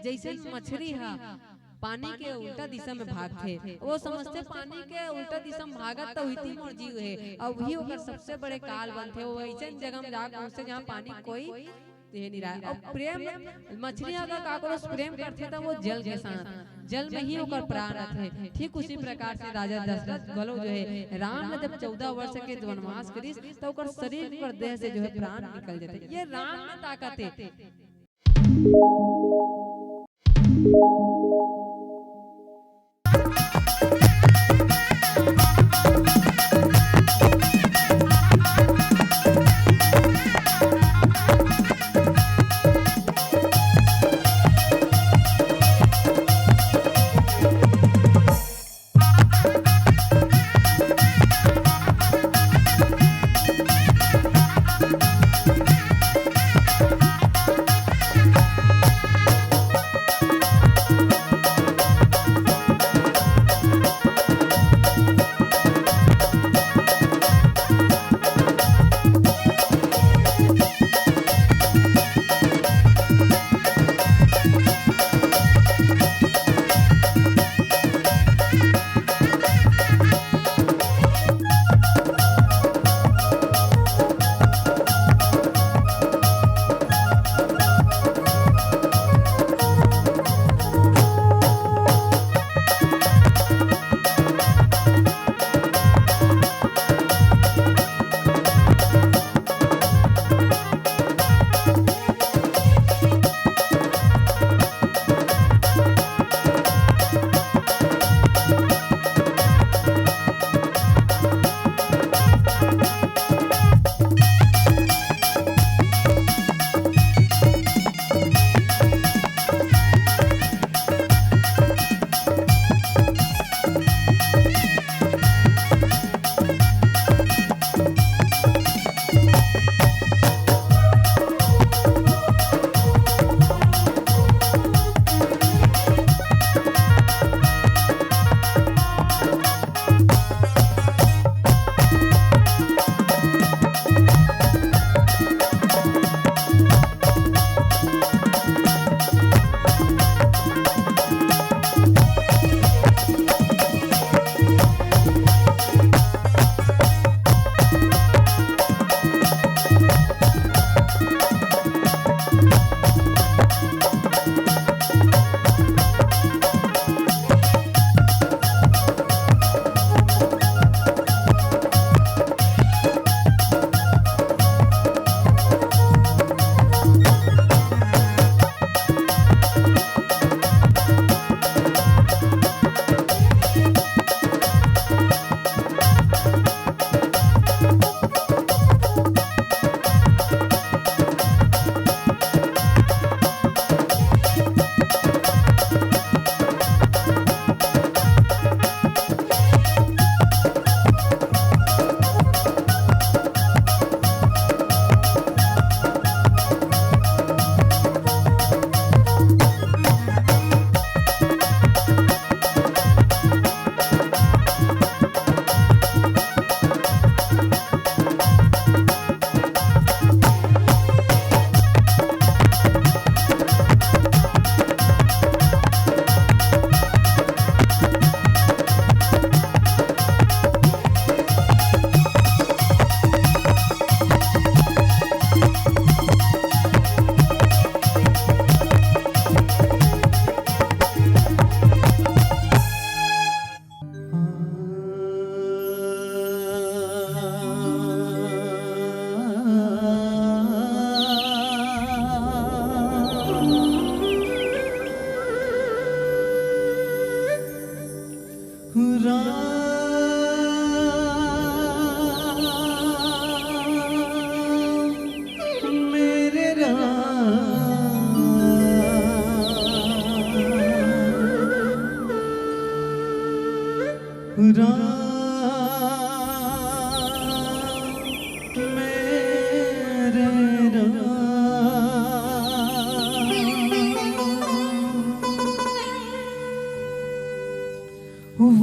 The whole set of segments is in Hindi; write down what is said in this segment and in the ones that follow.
जैसे मछली है पानी के उल्टा दिशा में भागते, वो समझते पानी के उल्टा दिशा में भागत तो हुई मोर जीव है, और वही ओकर सबसे बड़े काल बनते। वो ऐसे जगह में जाकर पहुंचते जहाँ पानी कोई ते नहीं रहा। और प्रेम मछली अगर काकरो प्रेम करते तो वो जल के साथ जल में ही ओकर प्राण रहते। ठीक उसी प्रकार से राजा दशरथ गलो जो है राम ने जब 14 वर्ष के वनवास करी तो ओकर शरीर पर देह से जो है प्राण निकल जाते। ये राम में ताकत है।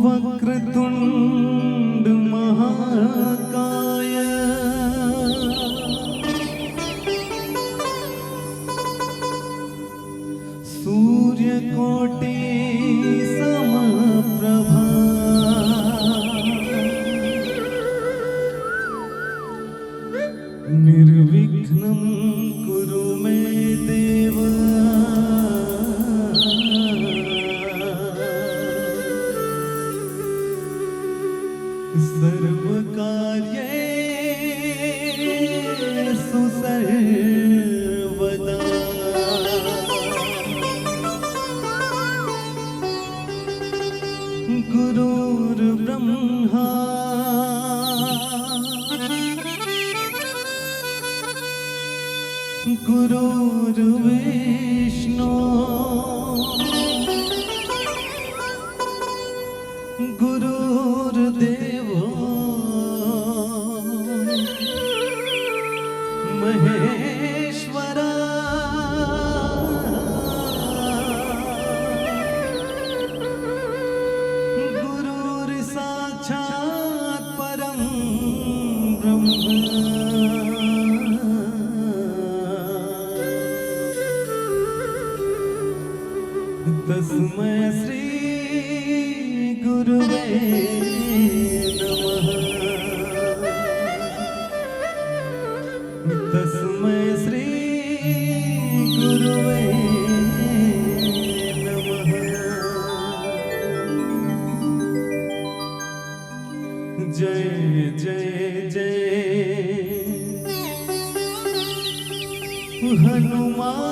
वक्रतुंड महाकाय सूर्य सूर्यकोटि समप्रभा निर्विघ्नं कुरु मे देव सर्वकार्येषु सर्वदा गुरुर्ब्रह्मा गुरुर्विष्णु गुरुर्देवो महेश्वरा गुरुर्साक्षात् परं ब्रह्म तस्मै श्री गुरुवे नमः तस्मै श्री गुरुवे नमः जय जय जय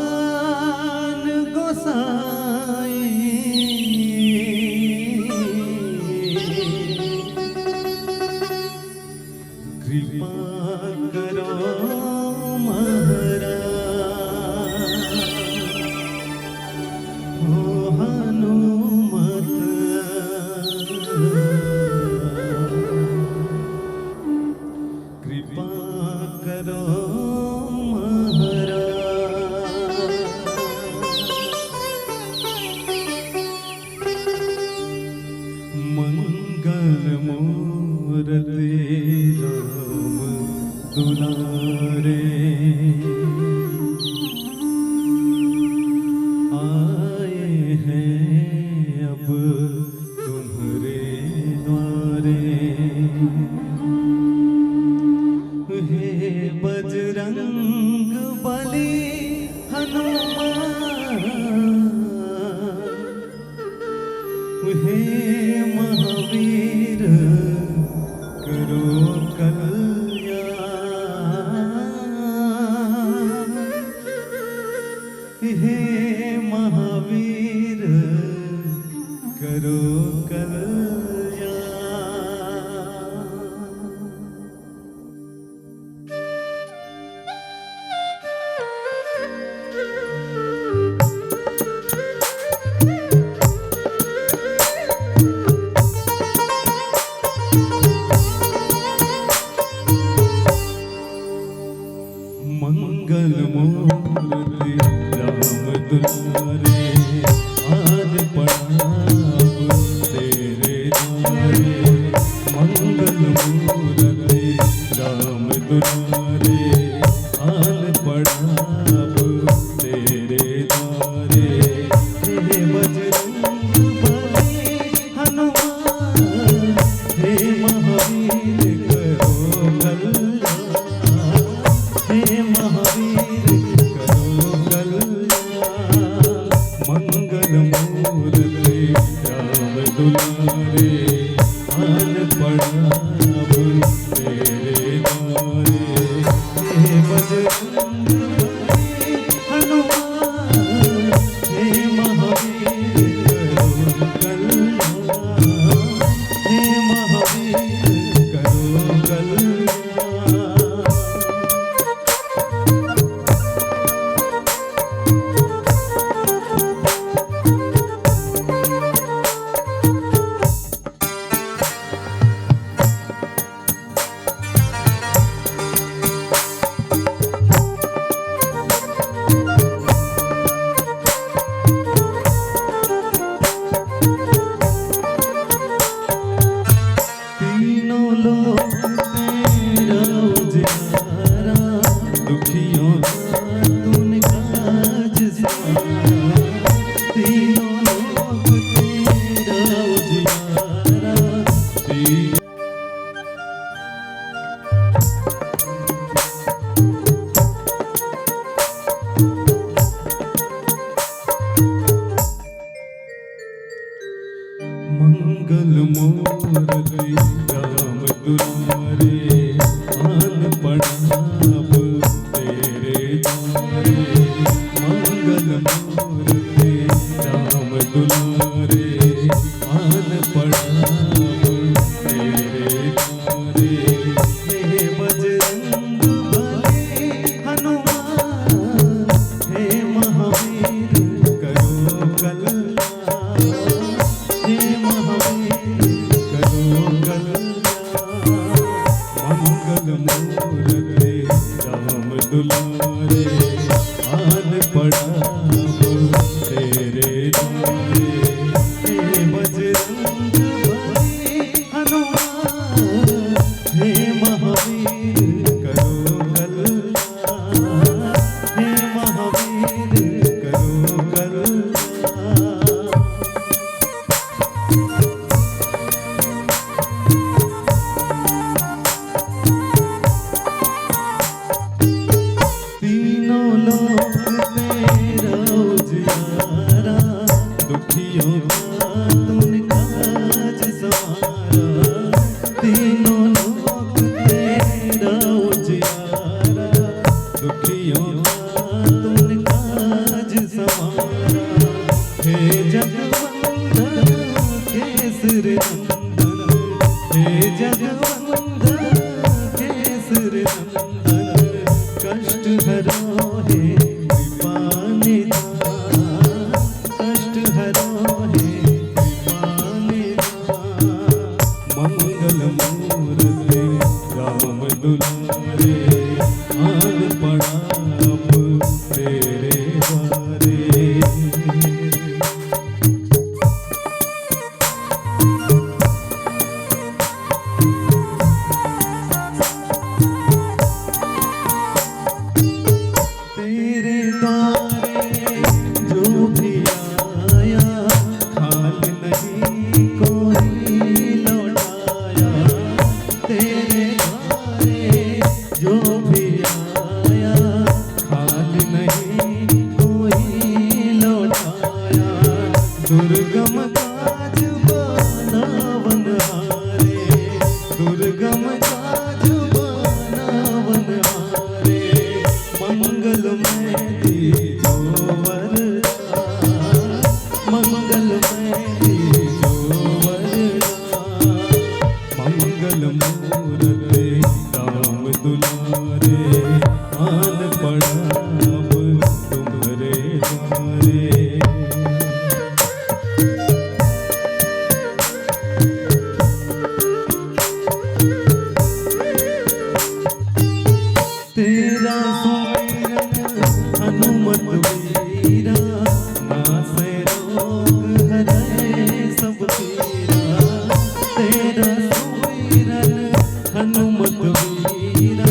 हनुमान गोसाई कृपा करो महाराज हो हनुमत कृपा करो मूर्ति राम दुलारे आए हैं अब तुम्हारे द्वारे हे बजरंग बली हनुमान हे महावीर करो कल्याण हे महावीर करो कल्याण मंगल मूर्ति राम दुलारे आज प्रणाम तेरे द्वारे मंगल मूर्ति राम दुलारे आज प्रणाम तेरे द्वारे हे बजरंग बली हनुमान हे महावीर करो कल्याण हे महावीर करो कल्याण मंगल मूर्ति राम दुलारे आज प्रणाम तेरे द्वारे हे बजरंग बली हनुमान हे महावीर करो कल्याण हे महावीर करो कल्याण मूर्ति राम दुलारे आन पड़ा अब तेरे द्वारे मंगल मूर्ति राम दुलारे आन पड़ा अब तेरे द्वारे हे बजरंग बली हनुमान हे महावीर करो कल्याण हे महावीर करो कल्याण मंगल मूर्ति राम दुलारे आन पड़ा अब तेरे द्वारे हे बजरंग बली हनुमान हे महावीर करो कल्याण हे महावीर करो कल्याण तीनों लोक तेरा उजियारा दुखियों का तुम काज सवारा तीनों लोक तेरा उजियारा दुखियों का तुम काज सवारा हे जगवंदन केसरी नंदन हे जगवंदन केसरी नंदन कष्ट हरो हे कृपा निधान कष्ट हरो हे कृपा निधान मंगल मूर्ति राम दुलारे आन पड़ा अब तेरे द्वारे तेरे द्वारे जो भी आया खाली नहीं कोई लौटाया तेरे द्वारे जो भी आया खाली नहीं कोई लौटाया दुर्गम काज बनावन हारे दुर्गम काज बनावन हारे मंगलमय दीजो वरदान मंगलमय दीजो वरदान मंगल मूर्ति राम दुलारे आन पड़ा अब तुम्हारे द्वारे तेरा सुमिरन हनुमत वीरा नासे रोग हरै सब पीरा तेरा सुमिरन हनुमत वीरा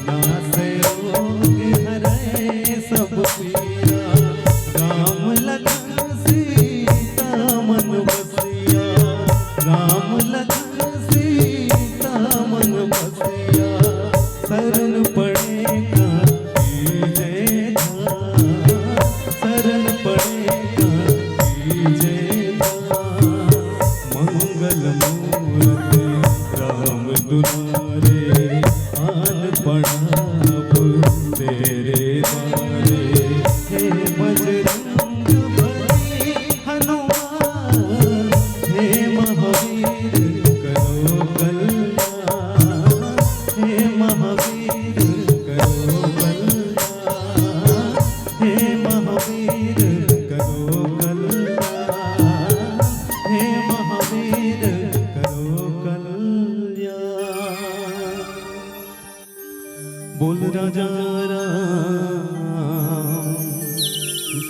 नासे रोग हरै सब पीरा राम लखन सीता मन बसिया राम लखन सीता मन बसिया शरण पड़ेगा कीजे धाम शरण पड़ेगा कीजे धाम मंगल मूर्ति राम दुलारे आन पड़ा अब तेरे द्वारे हे बजरंग बली हनुमान हे महावीर करो कल्याण हे महावीर करो कल्याण हे महावीर करो कल्याण हे महावीर करो कल्याण बोल राजा राम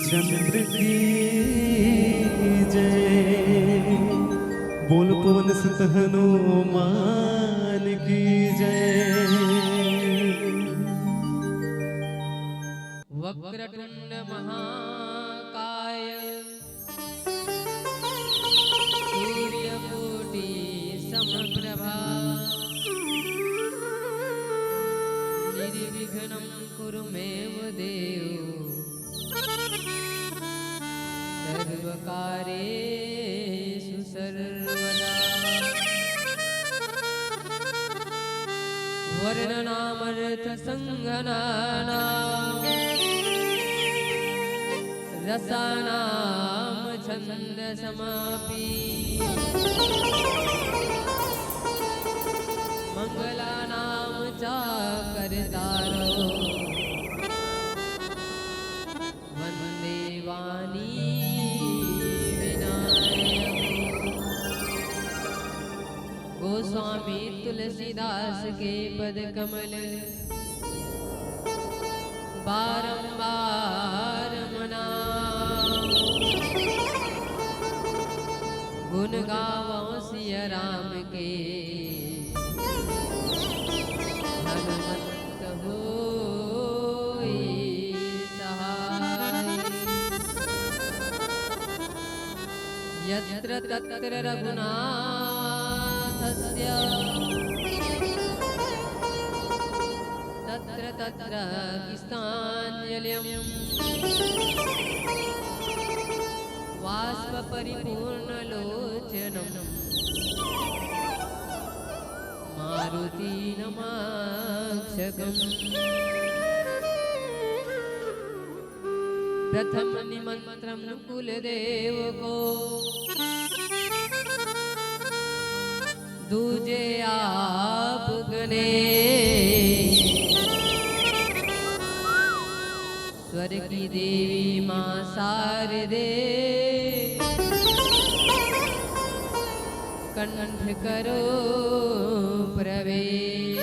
चंद्र की जय बोल पवन सुत हनुमान की जय वक्रतुंड महाकाय सूर्यकोटि समप्रभा निर्विघ्नं कुरु मे देव सर्वकार्येषु सर्वदा वर्णनामर्थ संगनाना रसानाम छंद समापी मंगलानाम चाकरतारो वंदे वाणी गोस्वामी तुलसीदास के पद कमल बारंबार मना गुण गावो सिया राम के हनुमत होई सहाय यत्र तत्र रघुनाथस्य तत्र तत्र किस्ताञ्जलिम् वाष्प परिपूर्णलोचनम् मारुति नमाक्षकम् प्रथम निमंत्रम कुलदेव को दूजे आप गणे स्वर की देवी मां शारदे कंठ करो प्रवेश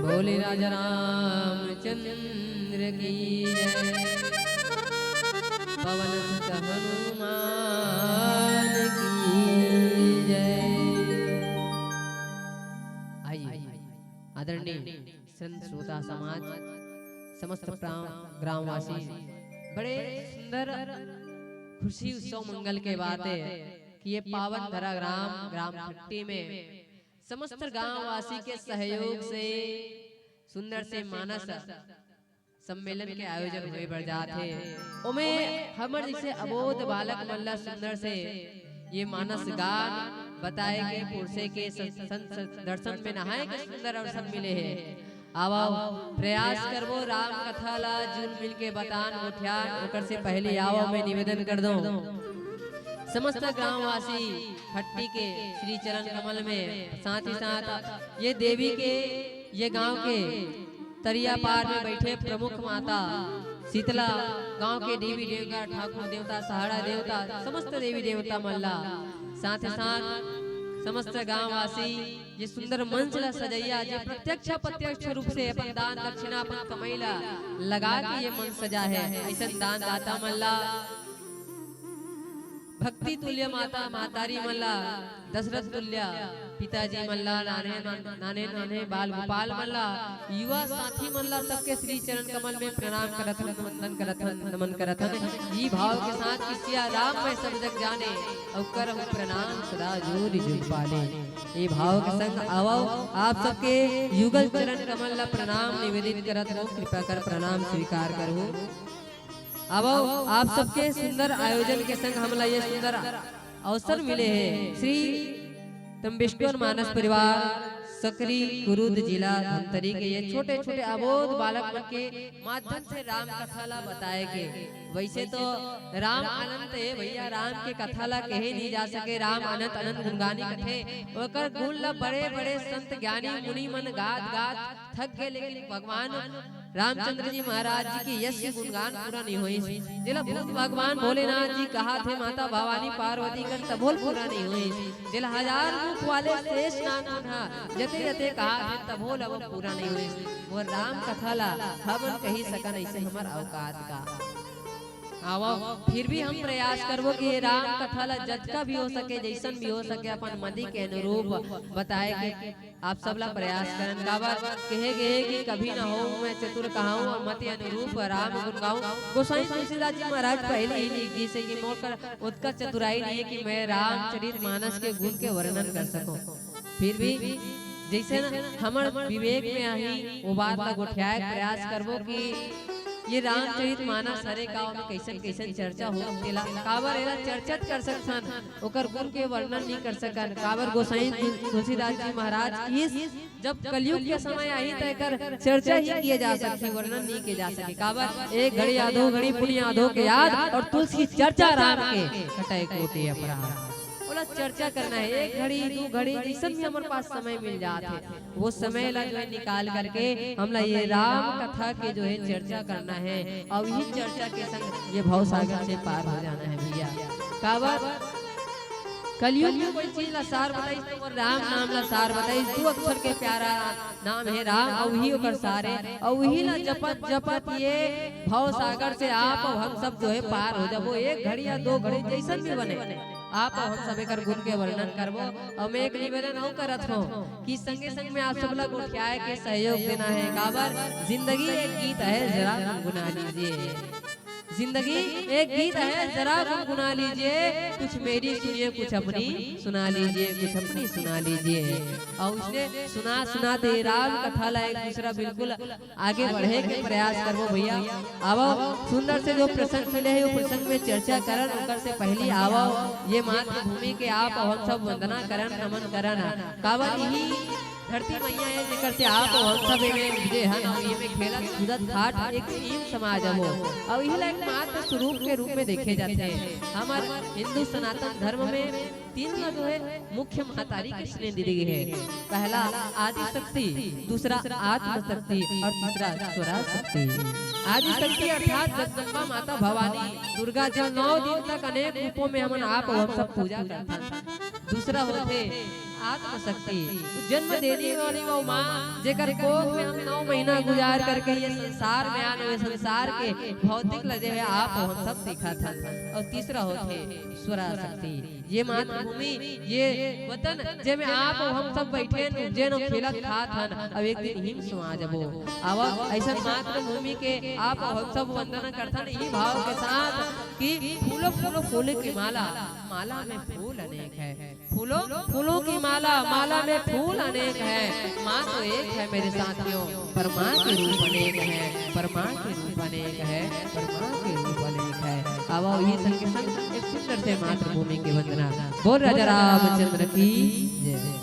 बोले राजा रामचंद्र की जय पवन सुत हनुमान की जय। आइए आदरणीय संत श्रोता समाज समस्त ग्रामवासी बड़े सुंदर खुशी उत्सव मंगल के बात है कि ये पावन धरा ग्राम खट्टी में समस्त गांववासी के सहयोग से सुंदर से मानस सम्मेलन के आयोजन हुए बढ़ जाते उमे हमर जैसे अबोध बालक मल्ला सुंदर से ये मानस गान बताए के पुरसे के संत दर्शन में नहाए के सुंदर अवसर मिले हैं। आवा प्रयास करबो राम कथा ला जुन मिल के बतान उठ्यान ओकर से पहले आओ मैं निवेदन कर दूं समस्त ग्रामवासी खट्टी के श्री चरण कमल में साथ ही साथ ये देवी के ये गांव के तरिया पार में बैठे प्रमुख माता शीतला गांव के देवी देवता ठाकुर देवता सहारा देवता समस्त देवी देवता मल्ला साथ ही साथ समस्त गांववासी ये सुंदर मंच ला सजैया जे प्रत्यक्ष प्रत्यक्ष रूप से अपन दान दक्षिणा अपन कमैला लगा के ये मंच सजा है ऐसा दान दाता मल्ला भक्ति तुल्य माता मातारी मल्ला दशरथ तुल्य पिताजी मल्ला नाने नाने नाने बाल गोपाल मल्ला युवा साथी मल्ला सबके श्री चरण कमल में प्रणाम करत वंदन करत नमन करत जी भाव के साथ किसिया राम में सब जग जाने और करम प्रणाम सदा जोरी जुल पाले ये भाव के संग आओ आप सबके युगल चरण कमल ला प्रणाम निवेदित करत हो कृपा कर प्रणाम स्वीकार करो। अब आप सबके सुंदर आयोजन के संग हमला ये सुंदर अवसर मिले हैं श्री तंबेश्वर मानस परिवार सकरी कुरुद जिला धमतरी के ये छोटे छोटे अबोध बालक के माध्यम से राम कथा ला बताए के वैसे तो राम अनंत है भैया राम के कथा ला कहे नहीं जा सके राम अनंत अनंत गुणगानी कथे ओकर गुण ला बड़े बड़े संत ज्ञानी मुनि मन गात गात थक गए लेकिन भगवान रामचंद्र जी महाराज जी की यश गुणगान पूरा नहीं हुई जिला भगवान भोलेनाथ जी कहा थे माता भवानी पार्वती कर तबोल पूरा नहीं हुई जिला हजार मुख वाले शेष नाम उठा जते जते कहा थे तबोल अब पूरा नहीं हुई वो राम कथा ला हम कही सकन ऐसे हमार औकात का आवो फिर भी हम प्रयास करबो कि राम कथा ला जतका भी हो सके जैसन भी हो सके अपन मदी के अनुरूप बताए कि आप सब ला प्रयास करन काबर कहे गए कि कभी ना हो मैं चतुर कहाऊं और मति अनुरूप राम गुण गाऊं गोसाई तुलसीदास जी महाराज पहले ही लिख दी से कि मोर कर उत्कट चतुराई नहीं है कि मैं रामचरित मानस के गुण के वर्णन कर सकूं फिर भी जैसे ना हमर विवेक में आई वो बात ला गोठियाए प्रयास करबो कि ये रामचरित मानस हरे गांव में कैसन कैसन चर्चा हो तेला काबर एला चर्चत कर सकथन ओकर गुण के वर्णन नहीं कर सकन काबर गोसाई तुलसीदास जी महाराज इस जब कलयुग के समय आई त एकर चर्चा ही किए जा सकती वर्णन नहीं किए जा सके काबर एक घड़ी आधो घड़ी पुण्य आधो के याद और तुलसी की चर्चा राम के कटाई कोटि अपराध बोला चर्चा करना है एक घड़ी दो घड़ी जैसे भी हमारे पास समय मिल जाते वो समय ला जो है निकाल करके हमला ये राम कथा के जो है चर्चा करना है और यही चर्चा के संग ये भव सागर से पार हो जाना है भैया काबर कलयुग में कोई चीज ला सार बताई तो राम नाम ला सार बताई दो अक्षर के प्यारा नाम है राम और वही ओकर सारे और वही ला जपत जपत ये भव सागर से आप और हम सब जो है पार हो जाबो एक घड़ी या दो घड़ी जैसन भी बने आप और हम सब एकर गुण के वर्णन करबो और मैं एक निवेदन और करत हूं कि संगे संग में आप सब लोग उठाए के सहयोग देना है काबर जिंदगी एक गीत है जरा गुनगुना लीजिए जिंदगी एक गीत है जरा गुनगुना लीजिए कुछ मेरी सुनिए कुछ अपनी सुना लीजिए कुछ अपनी सुना लीजिए और उसने सुना सुना दे राम कथा ला एक दूसरा बिल्कुल आगे बढ़े के प्रयास करो भैया आवो सुंदर से जो प्रसंग मिले है वो प्रसंग में चर्चा करन ओकर से पहली आवो ये मातृभूमि के आप और हम सब वंदना करन नमन करन काबर यही धरती मैया है जेकर से आप और हम सब में विजय हन ये में खेलत कूदत घाट एक टीम समाज हो और यही लायक मात्र स्वरूप के रूप में देखे जाते हैं हमारे हिंदू सनातन धर्म में तीन जो है मुख्य महतारी कृष्ण दी गई है पहला आदि शक्ति दूसरा आत्म शक्ति और तीसरा स्वरा शक्ति आदि शक्ति अर्थात जगदम्बा माता भवानी दुर्गा जो 9 दिन तक अनेक रूपों में हम आप और हम सब पूजा करते हैं दूसरा होते आत्म शक्ति जन्म देने वाली वो माँ जेकर कोख में हम 9 महीना गुजार करके ये संसार में आने हुए संसार के भौतिक लजे हुए आप हम सब सीखा था और तीसरा होते स्वरा शक्ति ये मातृभूमि ये वतन जे में आप और हम सब बैठे जे नो खेलत खात हन अब एक दिन हिम समा जबो अब ऐसा मातृभूमि के आप और हम सब वंदना करथन यही भाव के साथ कि फूलों फूलों फूल की माला माला में फूल अनेक है फूलों फूलों की माला माला में फूल अनेक है माँ तो एक है मेरे साथियों पर माँ के रूप अनेक है पर माँ के रूप अनेक है पर माँ के रूप अनेक है अब ये संग संग एक सुंदर से मातृभूमि की वंदना बोल राजा रामचंद्र की जय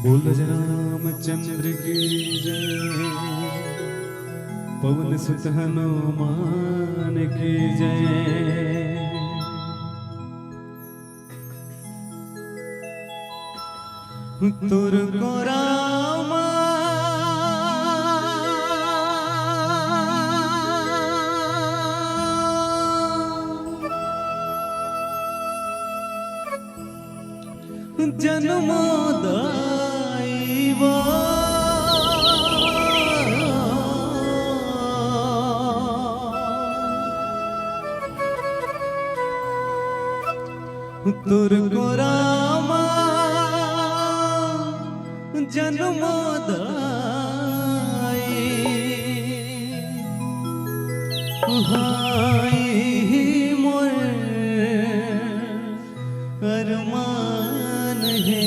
बोल रामचंद्र की जय पवन सुत हनुमान की जय तुरको राम जन्मोदायिवा तुरको रामा जन्मोदायि हाय मोर अरमान है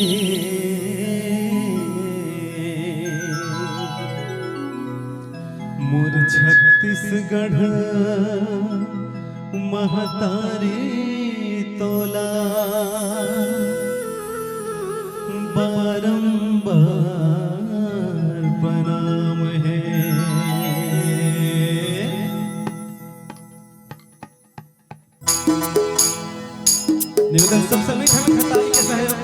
मोर छत्तीसगढ़ महतारी तोला बारंबार प्रणाम है निवेदन सब समय हमें खताई के सहयोग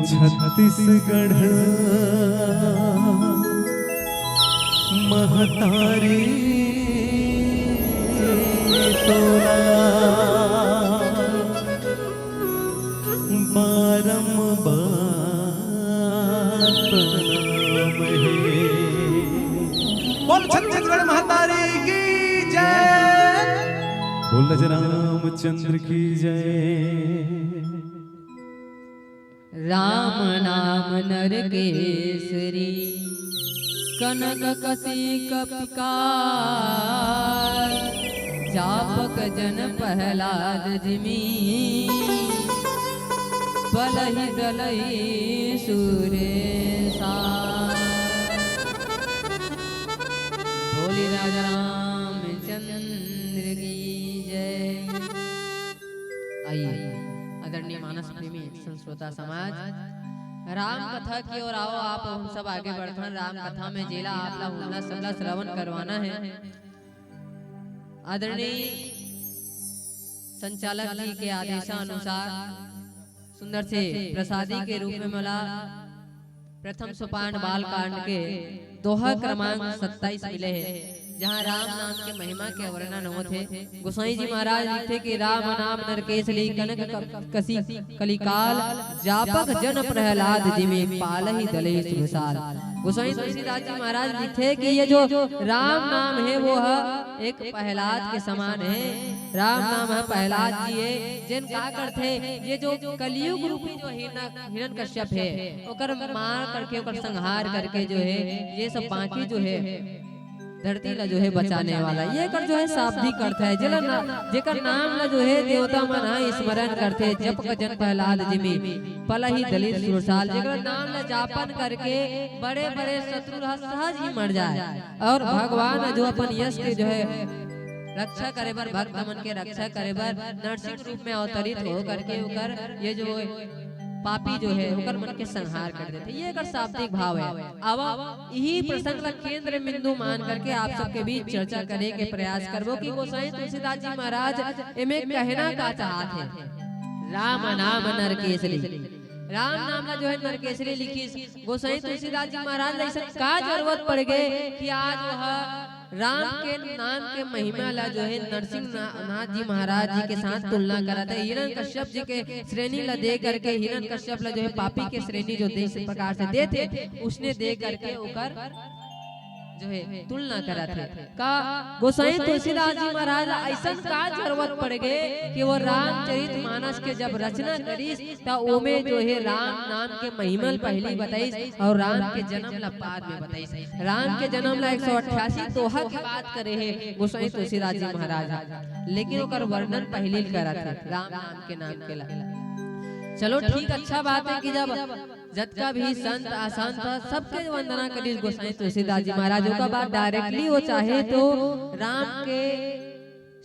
छत्तीसगढ़ महतारी तोरा बोल छत्तीसगढ़ महतारी की जय, बोल रामचंद्र की जय। राम नाम नर केसरी कनक कसी कपिकार, जापक जन प्रहलाद जिमी बलहि दलहि सुरेशा। बोली राजा रामचंद्र की जय। आइए आदरणीय मानस प्रेमी संस्कृता समाज, राम कथा की ओर आओ। आप हम सब आगे बढ़ते राम कथा में जेला आप लोग सबला श्रवण करवाना है। आदरणीय संचालक जी के आदेशानुसार सुंदर से प्रसादी के रूप में मला प्रथम सोपान बाल कांड के दोहा क्रमांक 27 मिले हैं, जहाँ राम नाम के महिमा के वर्णन होते। गोसाई जी महाराज लिखते कि राम नाम नरकेसरी कनक कसी कलिकाल जापक जन प्रहलाद जिमे पालहि दले सुविशाल। गोसाई तुलसीदास जी महाराज लिखते कि ये जो राम नाम है वो है एक प्रहलाद के समान है। राम नाम है प्रहलाद जी है, जिन का करते ये जो कलयुग रूपी जो हिरण्यकश्यप है ओकर मार करके ओकर संहार करके जो है ये सब बाकी जो है धरती ला जो है बचाने वाला ये कर जो है शाब्दिक अर्थ है। जेकर नाम ला जो है देवता मन स्मरण करते जप जन प्रहलाद जिमी पलहि दलित सुरसाल। जेकर नाम ला जापन करके बड़े बड़े शत्रु सहज ही मर जाए और भगवान जो अपन यश के जो है रक्षा करे बर भक्त मन के रक्षा करे बर नरसिंह रूप में अवतरित हो करके ओकर ये जो पापी जो है ओकर मन के संहार कर देते। ये अगर शाब्दिक भाव है। अब यही प्रसंग का केंद्र बिंदु मान करके आप सबके बीच चर्चा करने के प्रयास करबो कि गोसाई तुलसीदास जी महाराज इमे कहना का चाहते हैं। राम नाम नरकेसरी, राम नाम जो है नरकेसरी लिखी गोसाई तुलसीदास जी महाराज ऐसा का जरूरत पड़ गए कि आज वह राम के नाम के महिमा ला जो है नरसिंह नाथ जी महाराज जी के साथ तुलना करा था। हिरण्यकश्यप जी के श्रेणी ला दे करके हिरण्यकश्यप ला जो है पापी के श्रेणी जो दे इस प्रकार से देते उसने दे करके ओकर जो है तुलना करा थे। का गोसाई तुलसीदास जी महाराज ऐसा का जरूरत पड़ गए कि वो रामचरित मानस के जब रचना करीस तो ओमे जो है राम नाम के महिमा पहली बताई और राम के जन्म ला बाद में बताई। राम के जन्म ला 188 दोहा की बात करे है गोसाई तुलसीदास जी महाराज, लेकिन ओकर वर्णन पहले करा थे राम नाम के नाम के ला। चलो ठीक अच्छा बात है कि जब जतका भी संत असंत सबके वंदना करी गोसाई तुलसीदास जी महाराज का बात डायरेक्टली वो चाहे तो राम के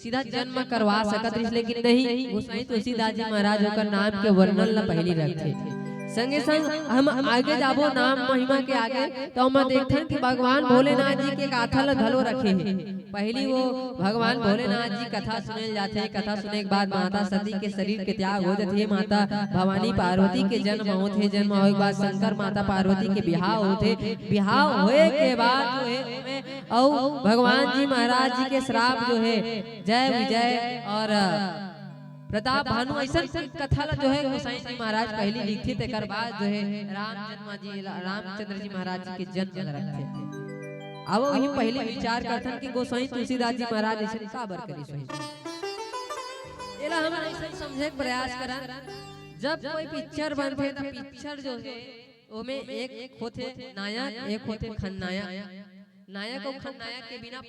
सीधा जन्म करवा सकत, लेकिन नहीं गोसाई तुलसीदास जी महाराज का नाम के वर्णन ला पहली रखते। संगे संग हम आगे जाबो नाम महिमा के आगे तो हम देखते कि भगवान भोलेनाथ जी के गाथा ला धलो रखे हैं। पहली वो भगवान भोलेनाथ जी कथा सुने जाते हैं। कथा सुने के बाद माता सती के शरीर के त्याग हो जाते, माता भवानी पार्वती के जन्म होते, जन्म होने के बाद शंकर माता पार्वती के बिहाव होते, बिहाव होए के बाद जो है और भगवान जी महाराज जी के श्राप जो है जय विजय और प्रताप भानु ऐसा कथा ला जो है गोसाई जी महाराज पहली लिखी थे। कर बाद जो है रामचंद्र जी महाराज जी के जन्म रखे थे। अब वही पहले विचार करथन कि गोसाई तुलसीदास जी महाराज ऐसे काबर करी सोई एला हम ऐसे समझे के प्रयास करन। जब कोई पिक्चर बनथे त पिक्चर जो है ओमे एक होथे नायक एक होथे खलनायक। नायक और खलनायक के बिना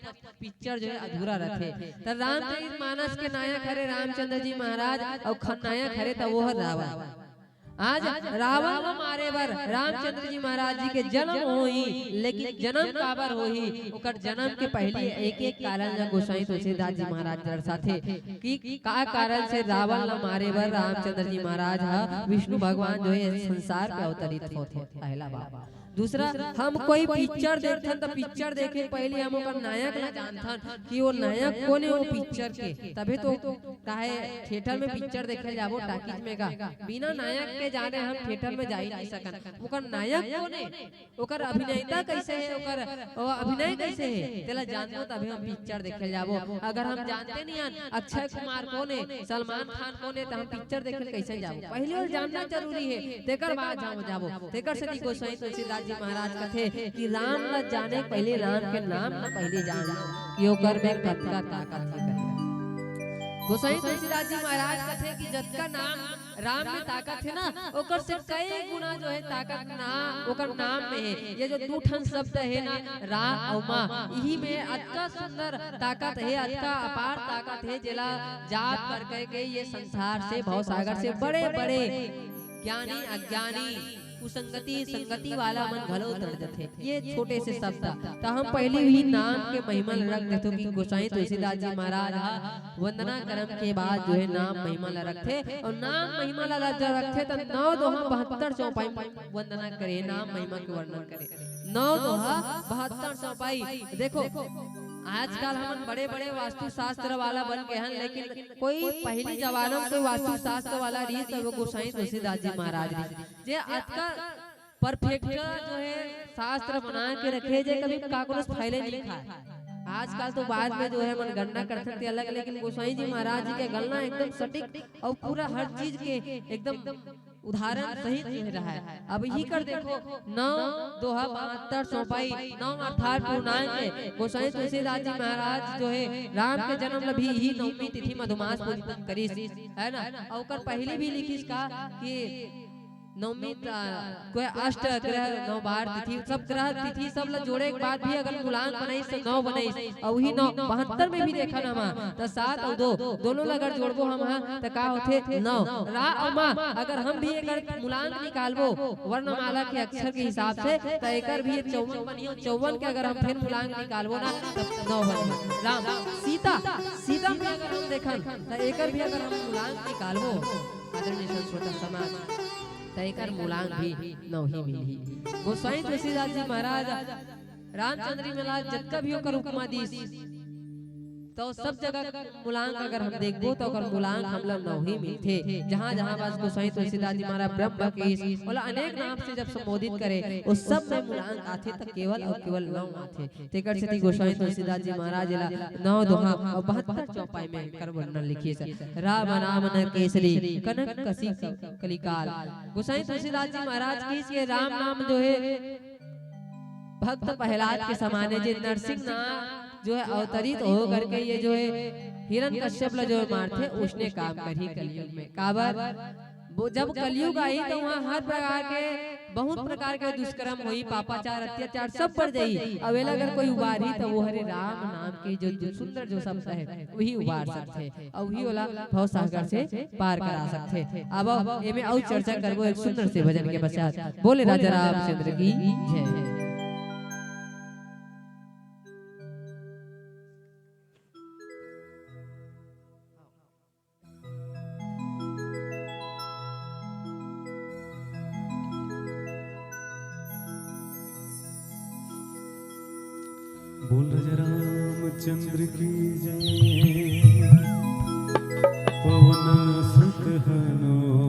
पिक्चर जो है अधूरा रहते। तो रामचरित मानस के नायक हरे रामचंद्र जी महाराज और खलनायक हरे तो वो है रावण। आज रावण को मारे बर रामचंद्र जी महाराज जी के जन्म होई, लेकिन जन्म काबर होई ओकर जन्म के पहले एक एक कारण ला गोसाई तुलसीदास जी महाराज दर्शाते कि का कारण से रावण ला मारे बर रामचंद्र जी महाराज हा विष्णु भगवान जो है संसार पे अवतरित होते। पहला बात। दूसरा हम कोई पिक्चर देखथन तो पिक्चर देखे पहले हम ओकर नायक ला जानथन कि वो नायक कौन है वो पिक्चर के, तबे तो काहे थिएटर में पिक्चर देखे जाबो टाकीज में का बिना नायक के जाने हम थिएटर में जा ही नहीं सकन। ओकर नायक कौन है, ओकर अभिनेता कैसे है, ओकर अभिनय कैसे है तेला जानबो तबे हम पिक्चर देखे जाबो। अगर हम जानते नहीं हन अक्षय कुमार कौन है, सलमान खान कौन है तो हम पिक्चर देखे कैसे जाबो, पहले वो जानना जरूरी है तेकर बाद हम जाबो। तेकर से गोसाई तुलसीदास जी महाराज कथे कि राम ला जाने पहले राम के नाम ला पहले जान लो कि ओकर में कतका ताकत है। गोसाई तुलसीदास जी महाराज कथे कि जतका नाम राम में ताकत है ना ओकर से कई गुना जो है ताकत ना ओकर नाम में है। ये जो दू ठन शब्द है ना रा और मां यही में अतका सुंदर ताकत है, अतका अपार ताकत है जेला जाप कर के ये संसार से भव सागर से बड़े बड़े ज्ञानी अज्ञानी कुसंगति संगति वाला मन घलो उतर जाते। ये छोटे से शब्द तो हम पहले ही नाम के महिमा रख देते कि गोसाई तुलसीदास जी महाराज वंदना कर्म के बाद जो है नाम महिमा ला रखते और नाम महिमा ला जब रखते तो 9 दोहा 72 चौपाई वंदना करे, नाम महिमा के वर्णन करे। 9 दोहा 72 चौपाई। देखो आजकल हम बड़े बड़े वास्तु शास्त्र वाला बन गए हैं, लेकिन कोई पहली जमाना में कोई वास्तु शास्त्र वाला रही तो वो गोसाई तुलसीदास जी महाराज रही जे आज का परफेक्ट जो है शास्त्र बना के रखे जे कभी कागज फैले नहीं खाए। आजकल तो बाद में जो है मनगणना करते थे अलग, लेकिन गोसाई जी महाराज जी के गणना एकदम सटीक और पूरा हर चीज के एकदम उदाहरण सहित रहा है। अब यही कर देखो 9 दोहा 72 चौपाई 9 अर्थात पूर्णांक गोसाई तुलसीदास जी महाराज जो है राम के जन्म लभी ही 9वीं तिथि मधुमास पूजितम करिस, है ना। और कर पहले भी लिखिस का कि 9वीं कोई अष्ट ग्रह 9 बार तिथि सब ग्रह तिथि सब ला जोड़े के बाद भी अगर मूलांक बनाइस तो 9 बनाइस। और वही 9 72 में भी देखा ना तो 7 और 2 दोनों अगर जोड़बो हम तो का होथे 9 रा और मा। अगर हम भी अगर मूलांक निकालबो वर्णमाला के अक्षर के हिसाब से तो एकर भी 54 बनियो। 54 के अगर हम फिर मूलांक निकालबो ना तो 9 बनियो। राम सीता सीता में अगर हम देखन तो एकर भी अगर हम मूलांक निकालबो आदरणीय संस्कृत समाज तयकर मूलांक भी 9 ही मिली। गोसाई तुलसीदास जी महाराज रामचंद्री मेला जतका भी ओकर उपमा दीस तो सब जगह मूलांक अगर हम देखबो तो ओकर मूलांक हमला 9 ही मिलथे। जहां जहां बस गोसाई तुलसीदास जी महाराज ब्रह्म के बोला अनेक नाम से जब संबोधित करे उस सब में मूलांक आथे तो केवल और केवल 9 आथे। तेकर से गोसाई तुलसीदास जी महाराज ला 9 दोहा और 72 चौपाई में कर वर्णन लिखिए से राम नाम न केसरी कनक कसी कलिकाल। गोसाई तुलसीदास जी महाराज की ये राम नाम जो है भक्त प्रहलाद के समाने जे नरसिंह ना जो है अवतरित हो करके ये जो है हिरण्यकश्यप ला जो मारथे उसने काम करी कलयुग में। काबर वो जब कलयुग आई तो वहाँ हर प्रकार के बहुत प्रकार के दुष्कर्म हुई, पापाचार अत्याचार सब बढ़ जाई। अवेला अगर कोई उबारी तो वो हरे राम नाम के जो सुंदर जो शब्द है वही उबार सकते और वही वाला भव सागर से पार करा सकते। अब एमे और चर्चा करबो एक सुंदर से भजन के पश्चात। बोले राजा रामचंद्र की जय। बोल राजा रामचंद्र की जय। पवन सुत हनुमान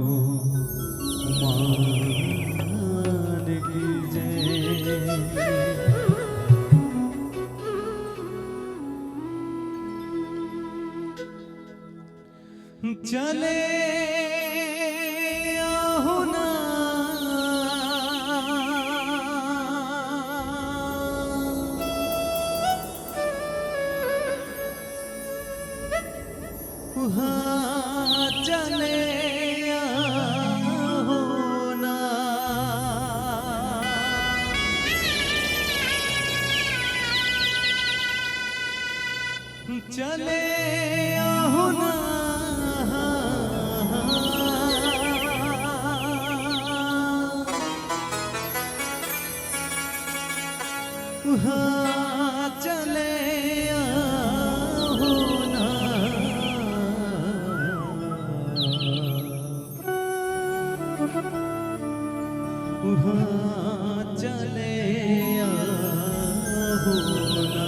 की जय। चले आहो ना चले आहो ना चले आहो ना चले आहो ना चले आहो ना।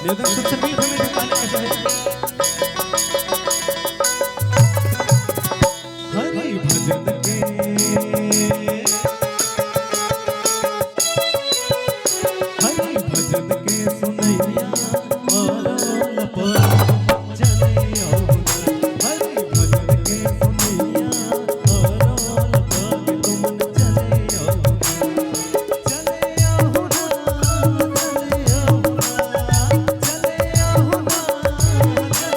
निवेदन सबसे मीठे मीठे गाने के साथ हरि भजन के हरि भजन के सुनैया और लपट चले आओ हरि भजन के सुनैया और लपट तुम चले आओ चले आओ ना चले आओ ना चले आओ ना चले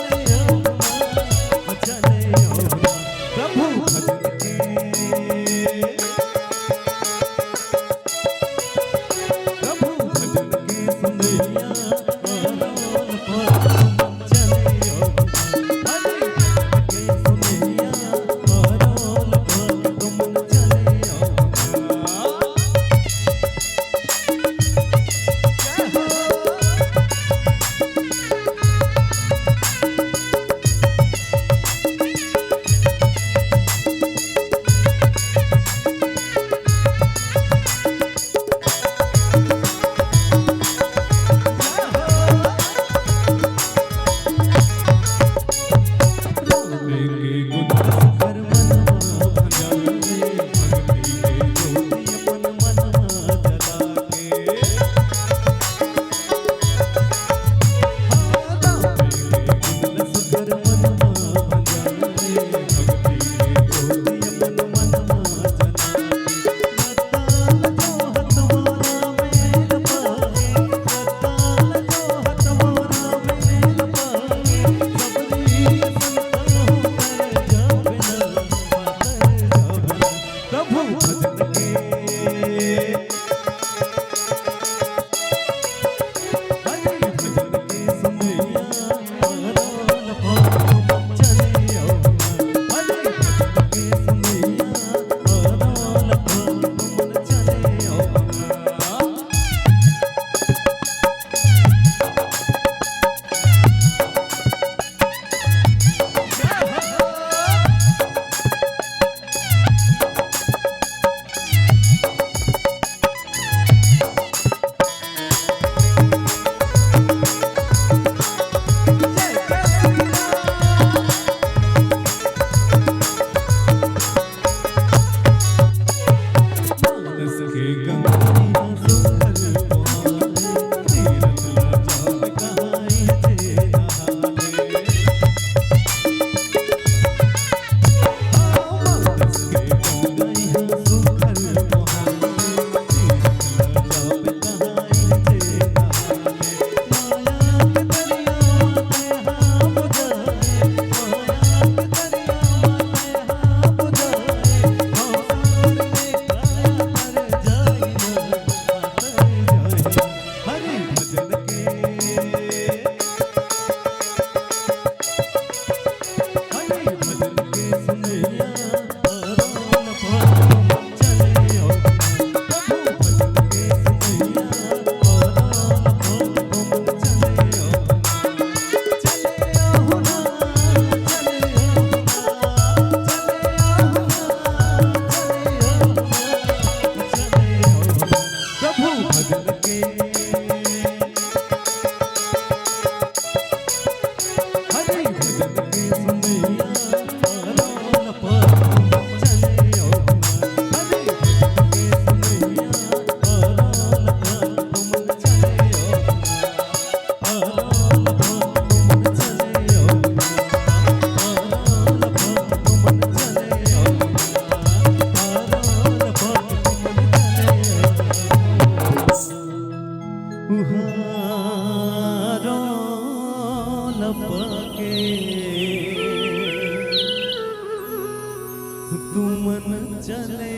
चले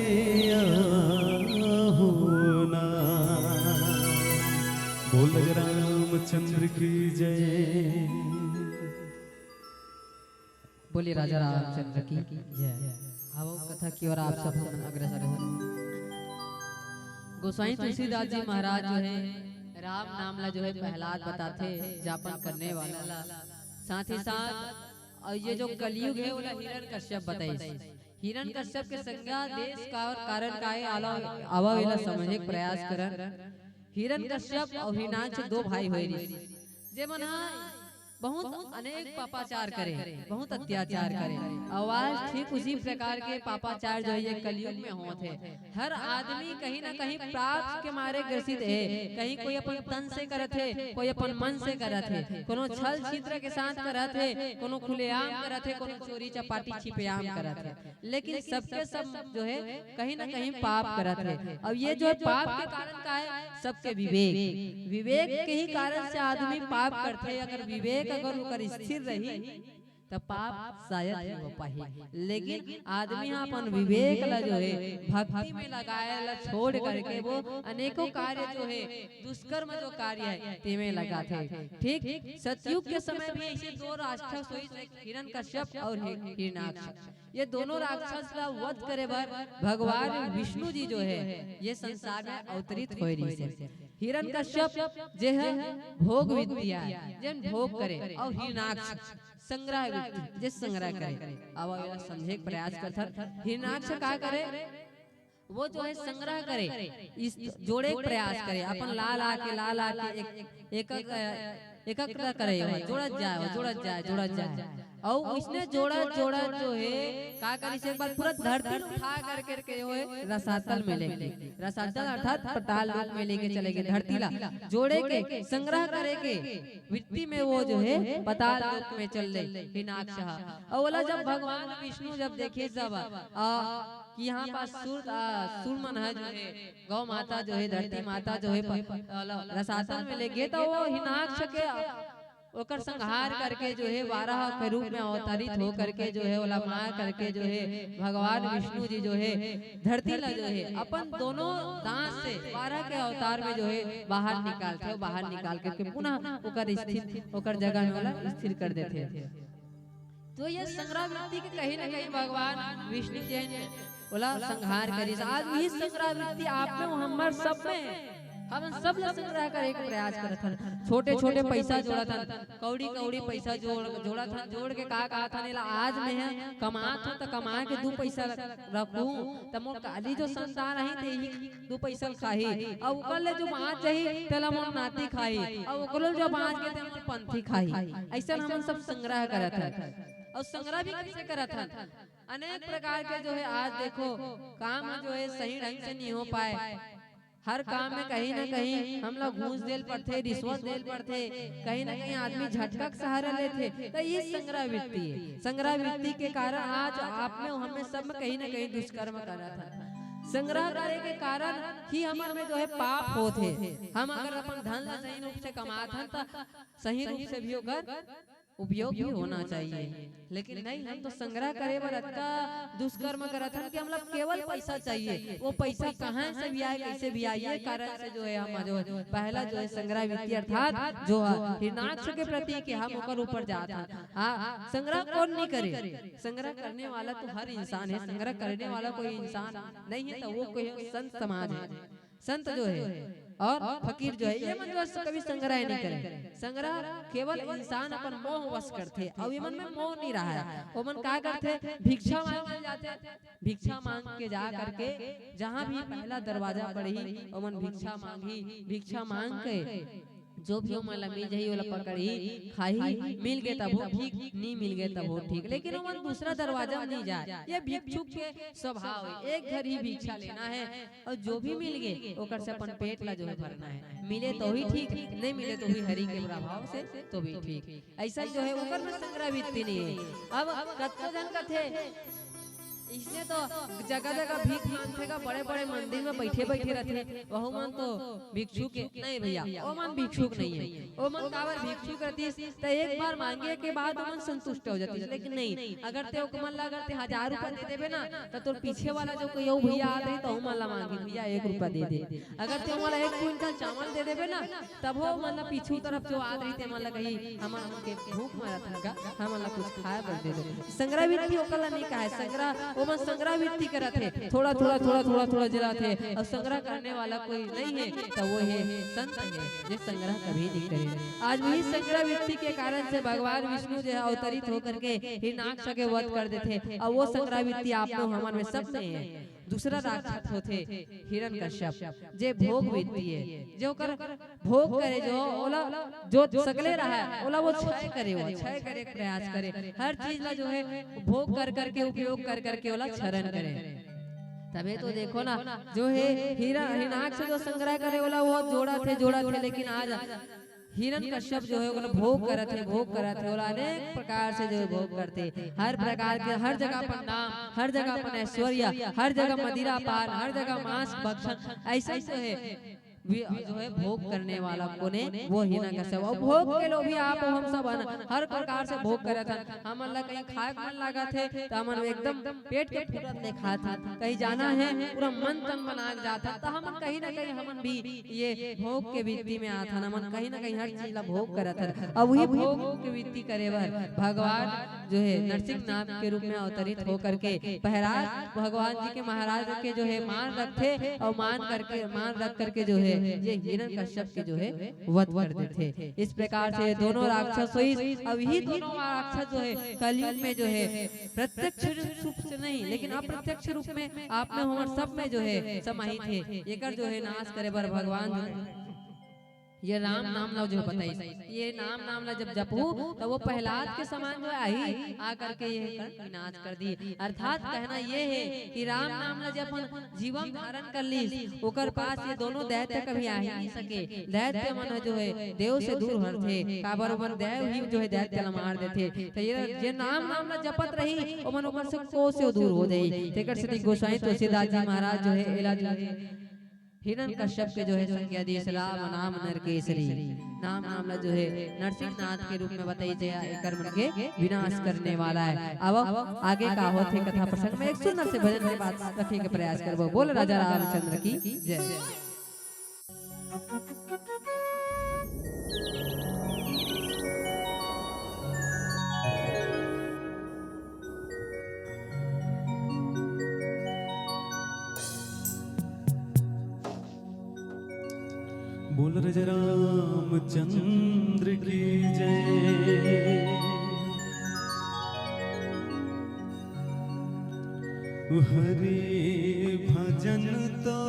होना। बोल रामचंद्र की जय। बोलिए राजा रामचंद्र की जय। अब कथा की ओर आप सब हम अग्रसर हो। गोसाई तुलसीदास जी महाराज जो है राम नाम ला जो है प्रहलाद बताते जापन करने वाला ला, साथ ही साथ और ये जो कलयुग है वो हिरण्यकश्यप बताइए। हिरण्यकश्यप के संज्ञा देश का और कारण का है आवा वेला समझने का प्रयास करन। हिरण्यकश्यप और हिरण्याक्ष दो भाई हुए जे मन बहुत अनेक पापाचार करे, बहुत अत्याचार करे। आवाज ठीक उसी प्रकार के पापाचार जो ये कलयुग में होते हैं। हर आदमी कहीं ना कहीं पाप के मारे ग्रसित है। कहीं कोई अपन तन से करत है, कोई अपन मन से करत है, कोनो छल छिद्र के साथ करत है, कोनो खुलेआम करत है, कोनो चोरी चपाटी छिपेआम करत है। लेकिन सबके सब जो है कहीं ना कहीं पाप करत है। अब ये जो पाप के कारण का है सबके विवेक, विवेक के ही कारण से आदमी पाप करते हैं। अगर विवेक अगर होकर स्थिर रही तब पाप शायद नहीं हो पाए। लेकिन आदमी अपन विवेक ला जो है भक्ति में लगाए ला छोड़ करके वो अनेकों कार्य जो है दुष्कर्म जो कार्य है ते में लगाते। ठीक सतयुग के समय में ऐसे दो राक्षस हुई, हिरण्यकश्यप और हिरण्याक्ष। ये दोनों राक्षस का वध करे बर भगवान विष्णु जी जो है ये संसार में अवतरित हुए रही। हिरण्यकश्यप जे है भोग विद्या जन भोग करे और हिरण्याक्ष संग्रह विद्या जे संग्रह करे। अब समझे प्रयास करता। हिरण्याक्ष का करे वो जो है संग्रह करे, इस जोड़े प्रयास करे, अपन ला ला के एक करे जोड़त जाए और उसने जोड़ा जो है का करी से एक बार पूरा धरती उठा करके जो है रसातल में लेके, रसातल अर्थात पताल लोक में लेके चलेगे। धरती ला जोड़े के संग्रह करेगे वित्ती में वो जो है पताल लोक में चल रही हिरण्याक्ष। और बोला जब भगवान विष्णु जब देखे सब कि यहाँ पास सुर मन है जो है गौ माता जो है धरती माता जो है रसातल में ले गए तो वो हिरण्याक्ष के ओकर संहार करके जो है 12 के रूप में अवतरित हो करके जो है ओला मार करके जो है भगवान विष्णु जी जो है धरती ला जो है अपन दोनों दांत से 12 के अवतार में जो है बाहर निकालते, बाहर निकाल करके पुनः ओकर स्थित ओकर जगह में वाला स्थिर कर देते। तो ये संग्रह वृत्ति के कहीं ना कहीं भगवान विष्णु जी ने बोला संहार करी। आज भी संग्रह वृत्ति आप में हमार सब में हम सब लोग संग्रह करे के प्रयास करत हन। छोटे छोटे पैसा जोड़त हन, कौड़ी पैसा जोड़त हन, जोड़ के का था नेला आज में है कमात हो तो कमा के 2 पैसा रखूं त मोर काली जो संतान रही ते ही 2 पैसा खाही। अब ओकर ले जो बात चाहिए तेला मोर नाती खाही, अब ओकर जो बात के ते मोर पंथी खाही। ऐसा हम सब संग्रह करत हन। और संग्रह भी कैसे करत हन अनेक प्रकार के जो है आज देखो काम जो है सही ढंग से नहीं हो पाए। हर काम में कहीं ना कहीं हम लोग घूस देल पड़ते, रिश्वत देल पड़ते, कहीं ना कहीं आदमी झटका का सहारा लेते। तो ये संग्रह वृत्ति है। संग्रह वृत्ति के कारण आज आप में हमें सब में कहीं ना कहीं दुष्कर्म करा था। संग्रह करे के कारण ही हमारे में जो है पाप होते। हम अगर अपन धन सही रूप से कमाते हैं तो सही रूप से भी होकर उपयोग भी होना चाहिए। लेकिन नहीं, हम तो संग्रह करे बर अत्ता दुष्कर्म करत हन कि हम लोग केवल पैसा चाहिए। वो पैसा कहाँ से भी आए कैसे भी आए ये कारण से जो है हम जो पहला जो है संग्रह वृत्ति अर्थात जो हिरण्याक्ष के प्रति कि हम ओकर ऊपर जाता। हाँ, संग्रह कौन नहीं करे? संग्रह करने वाला तो हर इंसान है। संग्रह करने वाला कोई इंसान नहीं है तो वो कोई संत समाज है। संत जो है और फकीर जो है ये मन जो कभी संग्रह नहीं करे। संग्रह केवल इंसान अपन मोह वश करते और ये मन में मोह नहीं रहा है। वो मन क्या करते? भिक्षा मांगने जाते। भिक्षा मांग के जा करके जहाँ भी पहला दरवाजा पड़ी वो मन भिक्षा मांगी। भिक्षा मांग के जो भी मला मिल जाही वाला पकड़ी खाही। मिल गए तब वो ठीक, नहीं मिल गए तब वो ठीक। लेकिन वो मन दूसरा दरवाजा में नहीं जाए। ये भिक्षुक के स्वभाव है। एक घर ही भिक्षा लेना है और जो भी मिल गए ओकर से अपन पेट ला जो है भरना है। मिले तो ही ठीक, नहीं मिले तो भी हरि के प्रभाव से तो भी ठीक। ऐसा जो है ओकर में संग्रह वृत्ति नहीं है। अब कत्तो जन कथे इसने तो जगह जगह भीख मांगते का बड़े बड़े मंदिर में बैठे बैठे रहते, वह मन तो भिक्षुक नहीं भैया, वो मन भिक्षुक नहीं है, वो मन काबर भिक्षुक रहती तो एक बार मांगे के बाद मन संतुष्ट हो जाती, लेकिन नहीं अगर ते को मन ला अगर ते 1000 रुपया दे देबे ना तो तोर पीछे वाला जो कोई ओ भैया आ रही तो मन ला मांगी भैया 1 रुपया दे दे, अगर ते वाला 1 क्विंटल चावल दे देबे ना तब हो मन ला पीछू तरफ जो आ रही ते मन ला कही हमन के भूख मरत हगा हमन ला कुछ खाए बर दे दे। संग्रह वित्ती ओकला नहीं कहे, संग्रह वो मन संग्रह वित्ती करत है, थोड़ा थोड़ा थोड़ा थोड़ा थोड़ा जलाते है और संग्रह करने वाला कोई नहीं है तो वो है संत है जो संग्रह कभी नहीं करे। आज वही संग्रह वित्ती के कारण से भगवान विष्णु जो है अवतरित होकर के हिरण्याक्ष के वध कर देते और वो संग्रह वित्ती आप लोग हमारे में सब में है। दूसरा राक्षस होते हिरण्यकश्यप जे भोग वित्ती है, जो कर भोग करे जो ओला जो सकले रहा है ओला वो क्षय करे, वो क्षय करे प्रयास करे, हर चीज ला जो है भोग कर करके उपयोग कर करके ओला क्षरण करे। तबे तो देखो ना जो है हिरण्याक्ष जो संग्रह करे ओला वो जोड़ा थे, लेकिन आज हिरण्यकश्यप जो है वो भोग करत है ओला अनेक प्रकार से जो भोग करते, हर प्रकार के हर जगह पर नाम, हर जगह पर ऐश्वर्य, हर जगह मदिरा पान, हर जगह मांस भक्षण, ऐसा जो है जो है भोग करने वाला कोने वो हिरण्यकश्यप। और भोग के लोग भी आप हम सब हर प्रकार से भोग करे था, हमन ला कहीं खाए मन लगा थे तो हमन एकदम पेट के फुरत नहीं खा था, कहीं जाना है पूरा मन तन बना जाता तो हमन कहीं ना कहीं हमन भी ये भोग के वित्ती में आता, हमन कहीं ना कहीं हर चीज ला भोग करे था। अब वही भोग के वित्ती करे भगवान जो है नरसिंहनाथ के रूप में अवतरित होकर के पहराज भगवान जी के महाराज के जो है मान रखते और मान रख करके जो है ये हिरण्यकश्यप के जो है वध कर देते। इस प्रकार से दोनों राक्षस हुई। अब ये दोनों राक्षस जो है कलयुग में जो है प्रत्यक्ष रूप से नहीं लेकिन अप्रत्यक्ष रूप में आप में हमारे सब में जो है समाहित है। ये जो है नाश करे बर भगवान ये राम नाम ला जो बताई, ये नाम ला जब जपू तो वो प्रहलाद के समान जो आई आकर के ये विनाश कर दी। अर्थात कहना ये है कि राम नाम ला जब जीवन धारण कर ली ओकर पास ये दोनों दैत्य कभी आ ही नहीं सके। दैत्य मन जो है देव से दूर हटते, काबर मन देव ही जो है दैत्य ला मार देते। तो ये नाम ला जपत रही ओ मन ऊपर से को से दूर हो जाई। तेकर से गोसाई तुलसीदास जी महाराज जो है इलाज हिरण्यकश्यप के जो है संज्ञा दी राम नाम नरकेसरी, नाम जो है नरसिंहनाथ के रूप में बताई जाए कर्म के विनाश करने वाला है। अब आगे का होते कथा प्रसंग में एक सुंदर से भजन के बाद रखने के प्रयास करबो। बोल राजा रामचंद्र की जय। बोल राजा रामचंद्र की जय। हरि भजन तो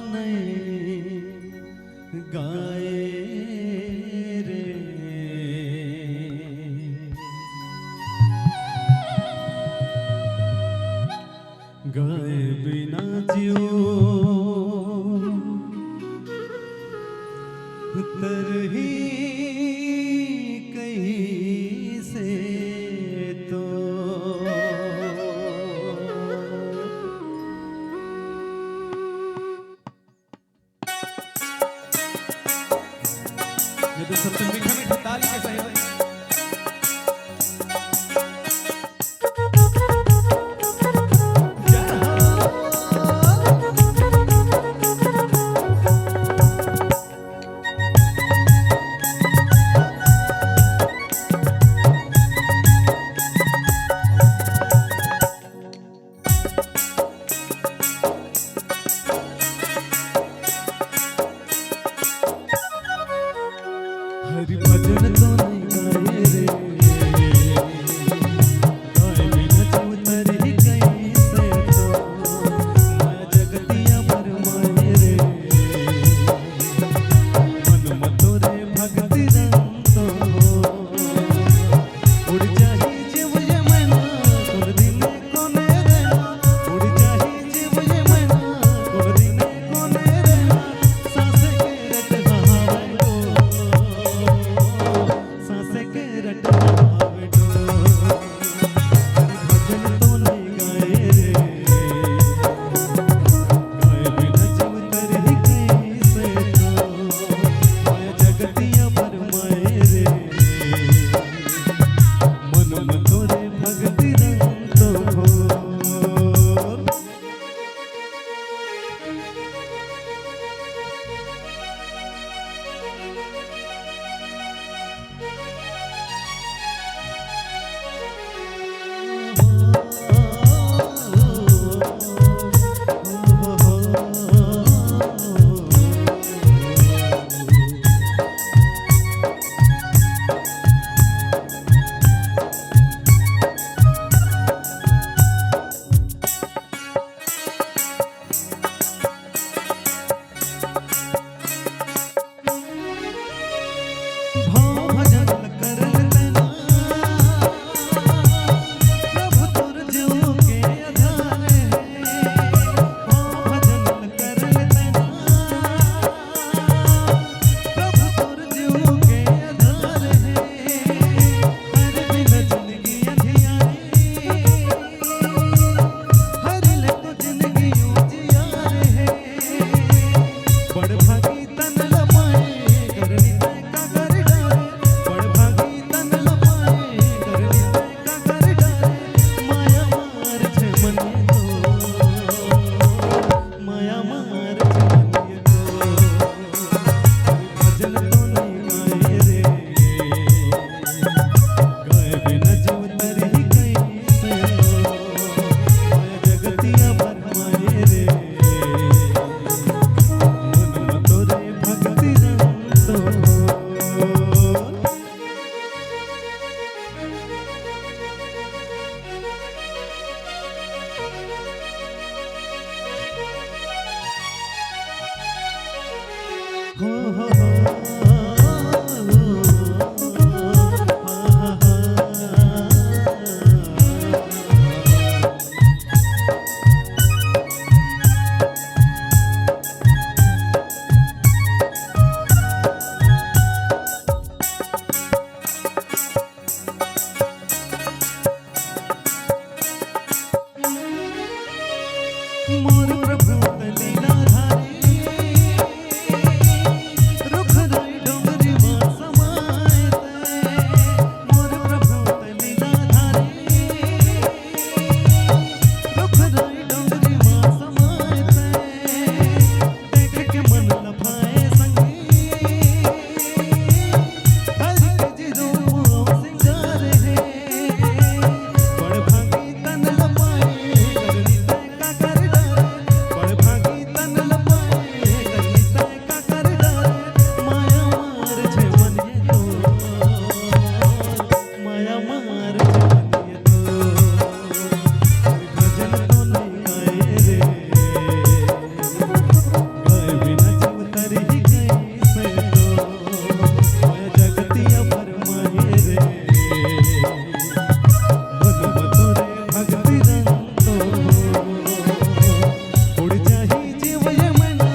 नहीं गाए रे, गाए बिना जियो तरही कहीं से तो। ये तो सबसे मीठा मीठा ताली के सही है। हरि भजन तो नहीं गाए रे, गाए बिना चौतर ही कहीं से तो। मैं जगतिया परमाए रे, मन मतो रे भक्ति रंग तो। उड़ जाही जीव ये मैना कुल दिन कोने रहना, उड़ मोर प्रभु तलीला धारे रुख राय डोंगरी मा समाये मोर प्रभु तलीला धारे रुख राय डोंगरी मा समाये देख के मन लभाए संगी हर के रूप सिंगार है बड़ भागी तन लपाए करनी तय का कर डारे बड़ भागी तन लपाए करनी तय का कर डारे माया मार छे मन ये तो माया मार छे मन ये तो भजन तो नहीं गाए रे गाए बिना जब तरी गई से तो माया जगतिया फरमाए रे मन मतोरे भक्ति रंग तो उड़ जाही जीव यमना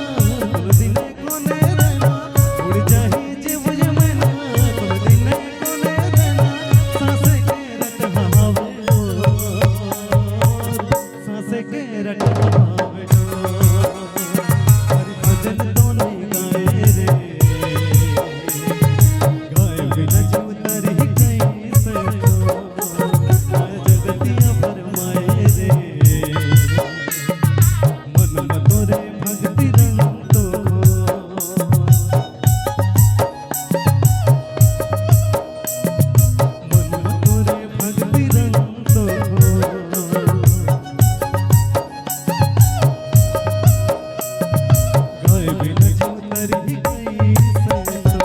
कुल दिने कोने रहना उड़ जाही जीव यमना कुल दिने कोने रहना सांसे के रट हवावे सांसे के रट हवावे हरि भजन तो नहीं गाए रे गाए बिना जीव तरी गई से तो माया जगतिया फरमाए रे मन मतोरे भक्ति रंग तो मन मतोरे भक्ति रंग तो गाए बिना जीव तरी गई से तो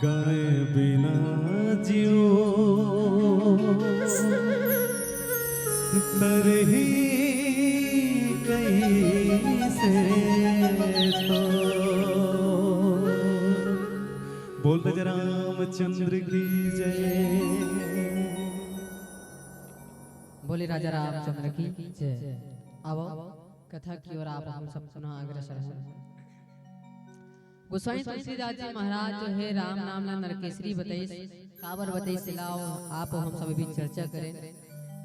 गाए बिना जीव तरही कैसे तो बोल जय रामचंद्र की जय बोले राजा रामचंद्र की जय। अब कथा की ओर आप हम सब पुनः अग्रसर हैं। गोसाई तुलसीदास जी महाराज जो है राम नाम ला नरकेसरी बताई काबर बताई सिलाओ आप हम सब भी चर्चा करें।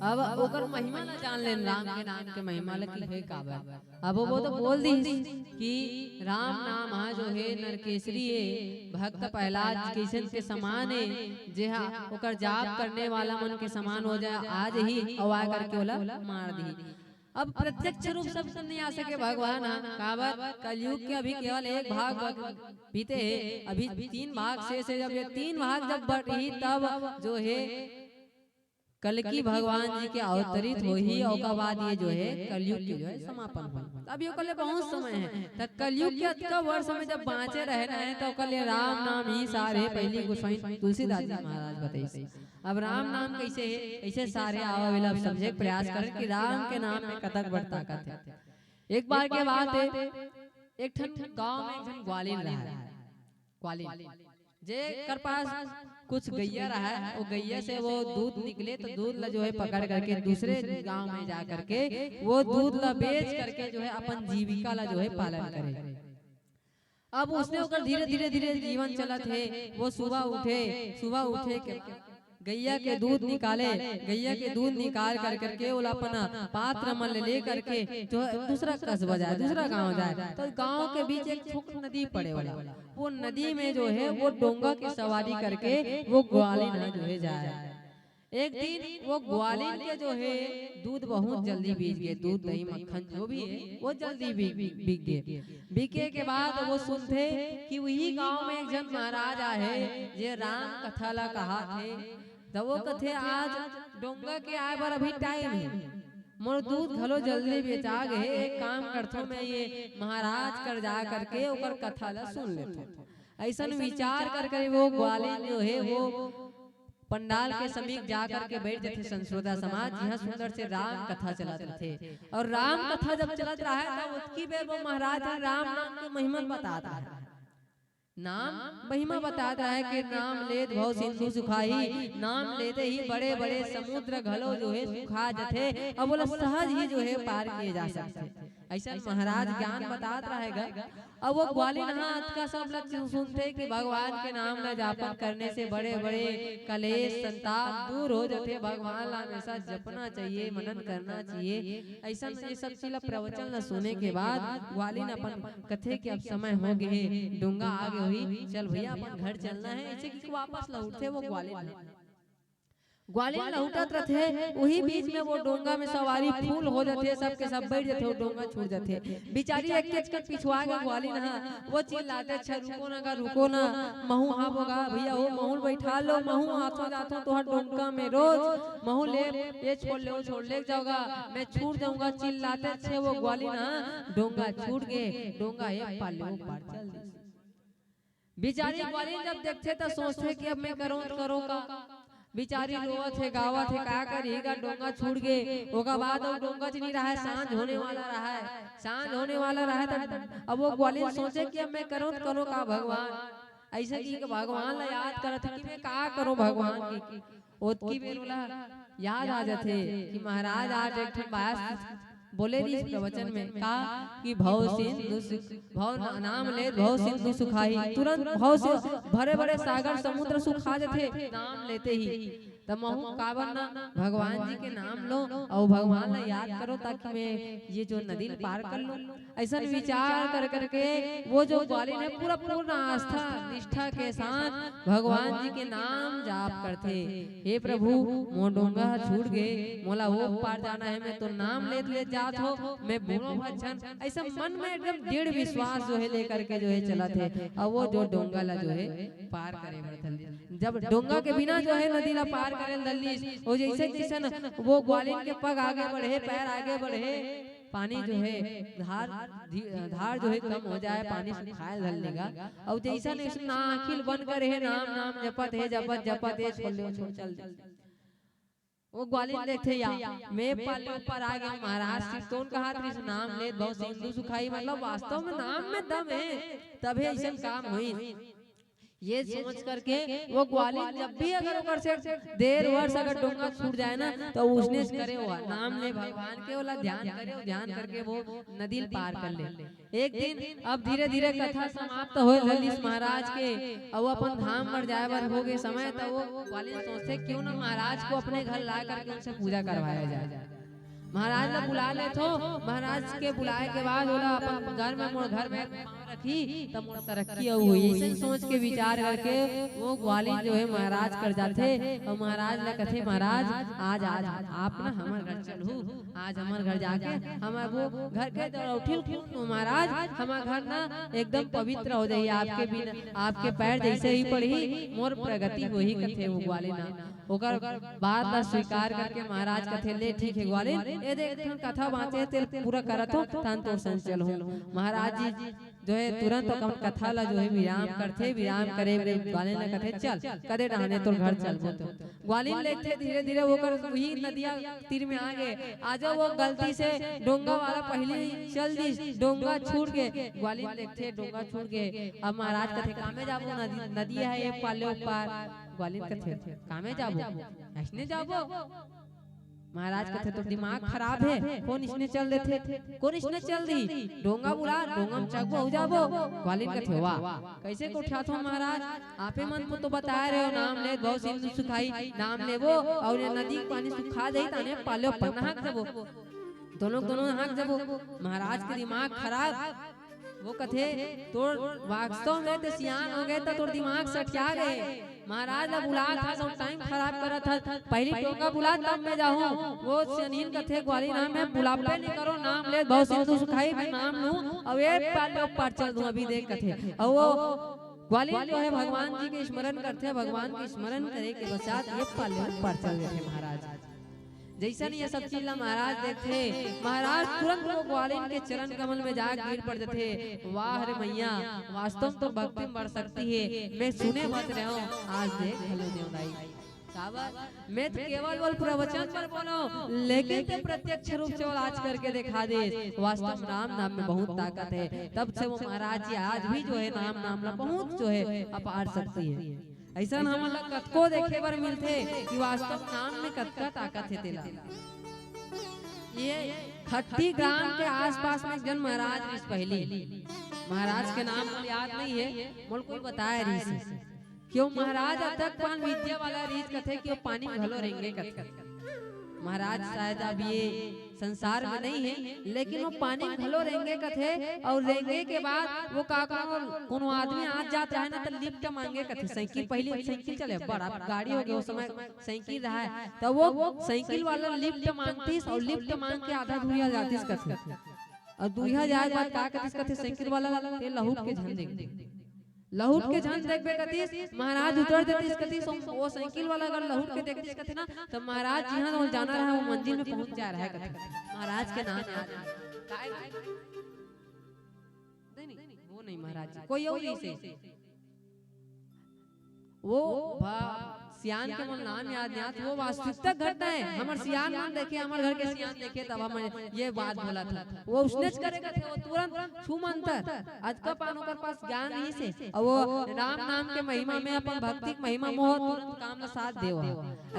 अब ओकर महिमा ना जान लेन राम के नाम के महिमा ला की है काबर। अब वो तो बोल दी कि राम नाम हा जो है नरकेसरी है भक्त प्रहलाद किशन के समान है जे हा ओकर जाप करने वाला मन के समान हो जाए आज ही अवा करके ओला मार दी। अब प्रत्यक्ष रूप सब नहीं आ सके भगवान काबर कलयुग के अभी केवल एक भाग बीते है अभी 3 भाग शेष है। जब ये 3 भाग जब बढ़ी तब जो है कल की भगवान जी के अवतरित हो ही और का बाद ये जो है कलयुग की जो है समापन हो। अब ये कल बहुत समय है तब कलयुग के अतका वर्ष में जब बाँचे रहना है तो कल राम नाम ही सारे पहली गोसाई तुलसीदास जी महाराज बताइए। अब राम नाम कैसे है ऐसे सारे आवा वेला समझे प्रयास करें कि राम के नाम में कतक बड़ ताकत है। एक बार के बात है एक ठन गांव में एक जन ग्वालिन रहा है। ग्वालिन जे कर पास कुछ गैया रहा है वो गैया से वो दूध निकले तो दूध ला जो है पकड़ करके दूसरे गांव में जा करके वो दूध ला बेच करके जो है अपन जीविका ला जो है पालन करे। अब उसने होकर धीरे धीरे धीरे जीवन चलत है। वो सुबह उठे के गैया के दूध निकाले गैया के दूध निकाल कर करके वो अपना पात्र में ले करके जो दूसरा कस्बा जाए दूसरा गांव जाए तो गांव के बीच एक छोटी नदी पड़े वाला वो नदी में जो है वो डोंगा की सवारी करके वो ग्वालिन जो है जाए। एक दिन वो ग्वालिन के जो है दूध बहुत जल्दी बिक गए। दूध दही मक्खन जो भी है वो जल्दी बिक गए। बिके के बाद वो सुनते कि वही गांव में एक जन महाराजा है जे राम कथा ला कहा थे तो वो कथे आज डोंगा के आए पर अभी टाइम है मोर दूध घलो जल्दी बेचा गए। एक काम करथो मैं ये महाराज कर जा करके ओकर कथा ला सुन लेथो। ऐसा विचार कर वो ग्वालिन जो है वो पंडाल के समीप जा करके बैठ जाते संश्रोता समाज, यहाँ सुंदर से राम कथा चलत थे। और राम कथा जब चलत रहा है तब उतकी बेर वो महाराज राम नाम के महिमा बताता है, नाम महिमा बताता है कि नाम लेत भव सिंधु सुखाई, नाम लेते ही बड़े बड़े समुद्र घलो जो है सुखा जथे, अब बोला सहज ही जो है पार किए जा सकते। ऐसा महाराज ज्ञान बताता रहेगा। अब वो ग्वालिन हाथ का सब लोग सुनते कि भगवान के नाम ला जापन करने से बड़े बड़े कलेश संताप दूर हो जाते, भगवान ला हमेशा जपना चाहिए, मनन करना चाहिए। ऐसा ये सब चीज प्रवचन ला सुने के बाद ग्वालिन अपन कथे के अब समय हो गए, डोंगा आगे हुई, चल भैया अपन घर चलना है, ऐसे कि वापस लौटते वो ग्वालिन ग्वालिन लौटत रहते। वही बीच में वो डोंगा में सवारी फूल हो जाते, सबके सब बैठ जाते, वो डोंगा छूट जाते। बिचारी एक के पिछुआ के ग्वालिन वो चिल्लाते, अच्छा रुको ना, रुको ना, महू हाँ बोगा भैया हो, महू बैठा लो, महू आतो जातो तो डोंगा में रोज महू ले ये छोड़ ले, छोड़ ले जाओगा, मैं छूट जाऊंगा, चिल्लाते थे वो ग्वालिन। डोंगा छूट गए, डोंगा एक पाले पार चल दी। बिचारी ग्वालिन जब देखते तो सोचते कि अब मैं करो का, बिचारी रोवत है गावत है, का करेगा, डोंगा छूट गए। ओका बाद अब डोंगा नहीं रहा है, सांझ होने वाला रहा है, सांझ होने वाला रहा है। अब वो ग्वालिन सोचे कि अब मैं करो का भगवान, ऐसे की भगवान ला याद करत कि मैं का करो भगवान की। ओतकी बेरुला याद आ जाते कि महाराज आज एक बात बोले इस प्रवचन में कहा कि भव सिंधु भव नाम ले भव सिंधु सुखाई, तुरंत भव से भरे भरे सागर समुद्र सुखा जाते नाम लेते ही। तब महू कावन ना भगवान जी के नाम लो और भगवान ला याद करो ताकि मैं ये जो नदी पार कर लूं। ऐसा विचार कर करके वो जो ग्वालिन है पूरा पूर्ण आस्था निष्ठा के साथ भगवान जी के नाम जाप करते। हे प्रभु मोर डोंगा छूट गए, मोला वो पार जाना है, मैं तो नाम ले जात हो, मैं बोलो भजन, ऐसा मन में एकदम दृढ़ विश्वास जो है लेकर के जो है चला थे। और वो जो डोंगा ला जो है पार करे बरतल, जब डोंगा के बिना जो है नदी ला पार करे दल्ली, वो जैसे जैसे न वो ग्वालिन के पग आगे बढ़े, पैर आगे बढ़े, पानी जो है धार जो है कम हो जाए, पानी सुखाए धलनेगा। और जैसा ना आखिल बन कर है नाम नाम जपत है, जपत जपत है, छोड़ चल दे। वो ग्वालिन देखते या मैं पाले ऊपर आ गया, महाराज सिरतोन कहा था नाम ले बहुत सिंधु सुखाई, मतलब वास्तव में नाम में दम है, तभी ऐसा काम हुई। ये समझ करके वो ग्वालिन जब भी अगर ऊपर से देर वर्ष अगर डोंगा छूट जाए ना तो उसने करे हुआ नाम ले भगवान के वाला ध्यान करे, ध्यान करके वो नदी पार कर ले। एक दिन अब धीरे धीरे कथा समाप्त हो ललित महाराज के, अब वो अपन धाम पर जाए बर हो गए समय, तो वो ग्वालिन सोचते क्यों ना महाराज को अपने घर ला करके उनसे पूजा करवाया जाए। महाराज ने बुला ले तो महाराज के बुलाए के बाद बोला अपन घर में मोर घर में रखी तब मोर तरक्की हुई। ऐसे सोच के विचार करके वो ग्वालिन जो है महाराज कर जाते और महाराज ने कथे महाराज आज आज आप ना हमारे घर चलू, आज हमारे घर जाके हमारे वो घर के उठिल तो महाराज हमारा घर ना एकदम पवित्र हो जाइए, आपके बिना आपके पैर जैसे ही पड़ी मोर प्रगति वही कथे। वो ग्वालिन ओकर बात ला स्वीकार करके महाराज कथे ले ठीक है ग्वालिन ये देख कथा बाते तेल पूरा करत हो तन तो संचल हूं। महाराज जी जो है तुरंत अपन कथा ला जो है विराम करते, विराम करे ग्वालिन ने कथे चल कदे डहाने तो घर चलबो। तो ग्वालिन लेते धीरे धीरे वो कर वही नदिया तीर में आ गए। आज वो गलती से डोंगा वाला पहले चल दी, डोंगा छूट गए। ग्वालिन देखते डोंगा छूट गए। अब महाराज कथे कामे जाबो, नदी है ये पाले पार। ग्वालिन कथे कामे जाबो, ऐसने जाबो। महाराज कथे तो दिमाग खराब है, कौन इसने चल देते, कौन इसने चल दी, डोंगा बुला डोंगा में चकबो हो जाबो। ग्वालिन कथे वाह कैसे को उठा थो महाराज, आपे मन को तो बता रहे हो नाम ले गौ सिंधु सुखाई, नाम लेबो और ये नदी पानी सुखा जाई ताने पाले पर हाक देबो, दोनों हाक देबो। महाराज के दिमाग खराब। वो कथे तोर वास्तव में तो सियान हो गए तो तोर दिमाग सटिया गए। महाराज ने बुला था सब टाइम खराब करा था, पहली डोंगा बुला तब मैं जाऊं। वो सनीन कथे ग्वालिन नाम में बुलापे नहीं करो, नाम ले बहुत सिंधु सुखाई मैं नाम लूं और ये पाले ऊपर चल दूं। अभी देख कथे और वो ग्वालिन जो है भगवान जी के स्मरण करते, भगवान के स्मरण करे के पश्चात ये पाले ऊपर चल गए महाराज। जैसा नहीं ये सब चीज महाराज देखते, महाराज तुरंत वो ग्वालिन के चरण कमल में जा गिर पड़ जाते। वाह रे मैया वास्तव तो भक्ति बढ़ सकती है, मैं सुने मत रहो आज देख हेलो देवदाई मैं तो केवल प्रवचन पर बोलो, लेकिन ते प्रत्यक्ष रूप से आज करके दिखा दे। वास्तव राम नाम में बहुत ताकत है। तब से वो महाराज जी आज भी जो है नाम नाम बहुत जो है अपार शक्ति है। ऐसा हम लोग कतको देखे बर मिलते कि वास्तव नाम में कतका ताकत है तेला। ये खट्टी ग्राम के आसपास में जन महाराज ऋष पहली, महाराज के नाम मुझे याद नहीं है, मोल कोई बताया ऋष क्यों महाराज अतक पान विद्या वाला रीत कथे कि वो पानी में घलो रहेंगे कथे। महाराज शायद अब ये संसार में नहीं है, लेकिन वो पानी में घलो रहेंगे कथे। और रहेंगे के बाद वो काका कोनो आदमी आज जाता है ना तो लिफ्ट मांगे कथे। साइकिल पहले साइकिल चले, बड़ा गाड़ी हो गया उस समय साइकिल रहा है, तो वो साइकिल वाला लिफ्ट मांगती और लिफ्ट मांग के आधा दूरिया जातीस कथे। और दूरिया जाए बाद का कथिस कथे साइकिल वाला लहूट के झंडे लहुट के झंड देखबे कतीस महाराज उतर देतीस कतीस। वो साइकिल वाला अगर लहुट के देखतीस कथे ना तो महाराज जहां वो जाना रहा वो मंजिल में पहुंच जा रहा है कथे। महाराज के नाम याद नहीं, वो नहीं महाराज जी, कोई और ऐसे वो सियान के मन नाम याद नहीं, वो वास्तविकता घटना है। हमर सियान मन देखे, हमर घर के सियान देखे तब हम ये बात बोला था। वो उसने करेगा थे, वो तुरंत छूमंतर आज का पानों के पास ज्ञान नहीं से, और वो राम नाम के महिमा में अपन भक्ति के महिमा मोह तुरंत काम का साथ देवा।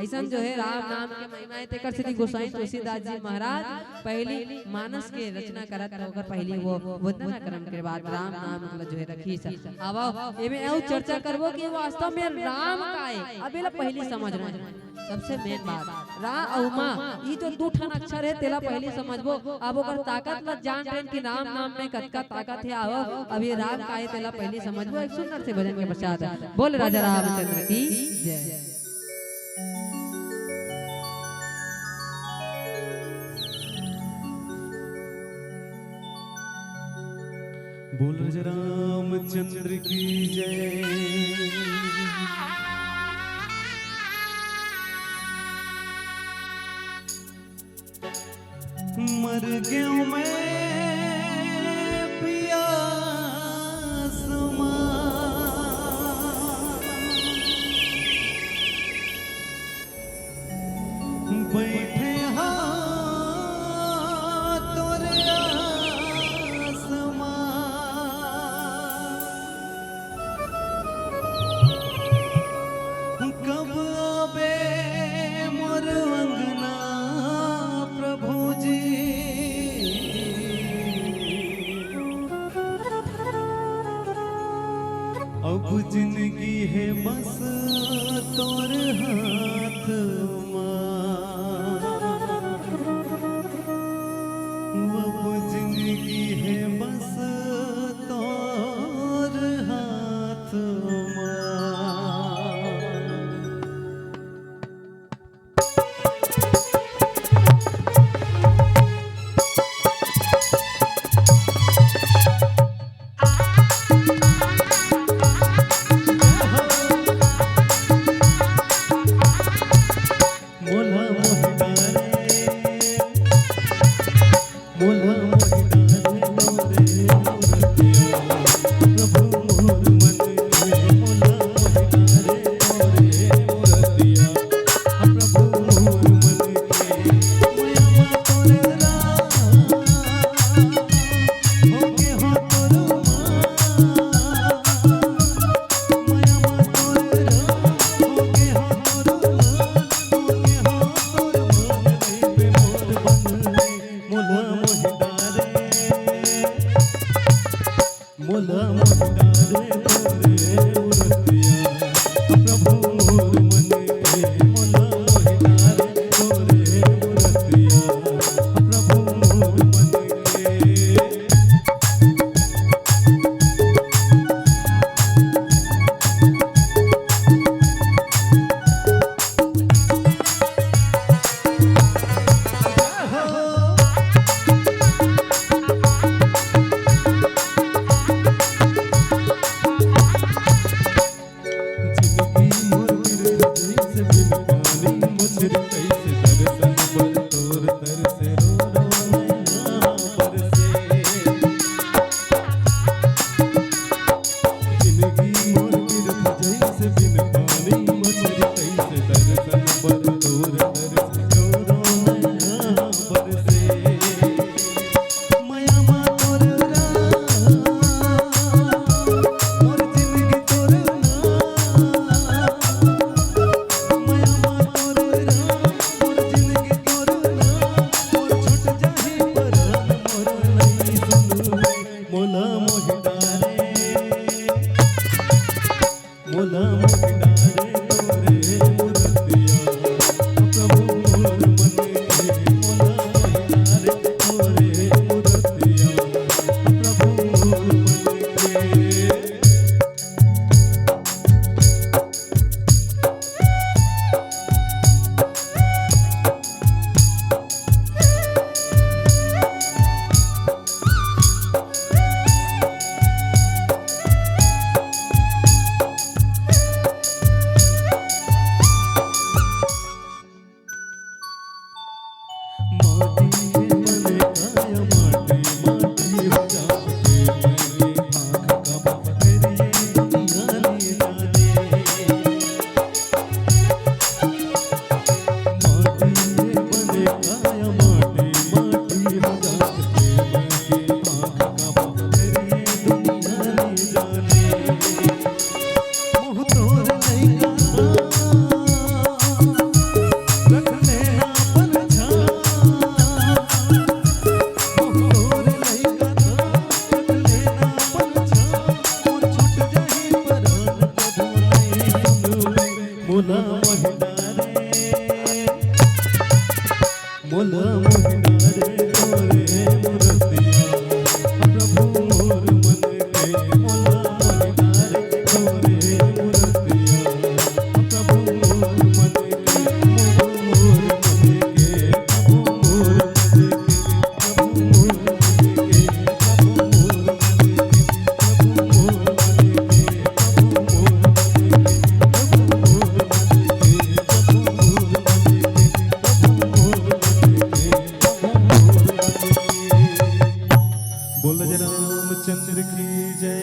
ऐसा जो है राम नाम के महिमा है तेकर श्री गोसाई तुलसीदास जी महाराज पहली मानस के रचना करत होकर पहली वो वंदना क्रम के बाद राम नाम मतलब जो है रखी सा। अब एमे और चर्चा करबो कि वास्तव में राम का है। अबे पहली समझ रहे हैं सबसे मेन बात रा और माँ, ये तो दो ठन अक्षर है तेला पहली समझबो। अब ओकर ताकत ल जान पेन कि राम नाम में कतका ताकत है। आओ अब ये राम का है तेला पहली समझबो। एक सुंदर से भजन के पश्चात बोल राजा रामचंद्र की जय। बोल राजा रामचंद्र की जय। मर गया मैं प्यास बैठे तोरे आसमां कब आबे मोर अंगना प्रभु जी। अब जिंदगी है बस तोर हाथ मां। अब जिंदगी है बस तोर हाथ मां। मोला मोहिता माटी बने काया माटी माटी हो जाते मेरे भाग का तेरी ये दुनिया ले जाने माटी बने काया माटी माटी हो जाते मेरे भाग का तेरी ये दुनिया ले जाने मोह तोर लइका रख लेना पर छा मोह तोर लइका रख लेना पर छा और छूट जाए परान कबो नहीं मुला महिना रे मुला महिना रे तोरे मुरतिया प्रभु मोर मन के मुला महिना रे तोरे मुरतिया प्रभु मोर मन के मोर मन के प्रभु मोर मन के प्रभु मोर मन के प्रभु मोर मन के प्रभु मोर मन के प्रभु मोर बोल जय रामचंद्र की जय।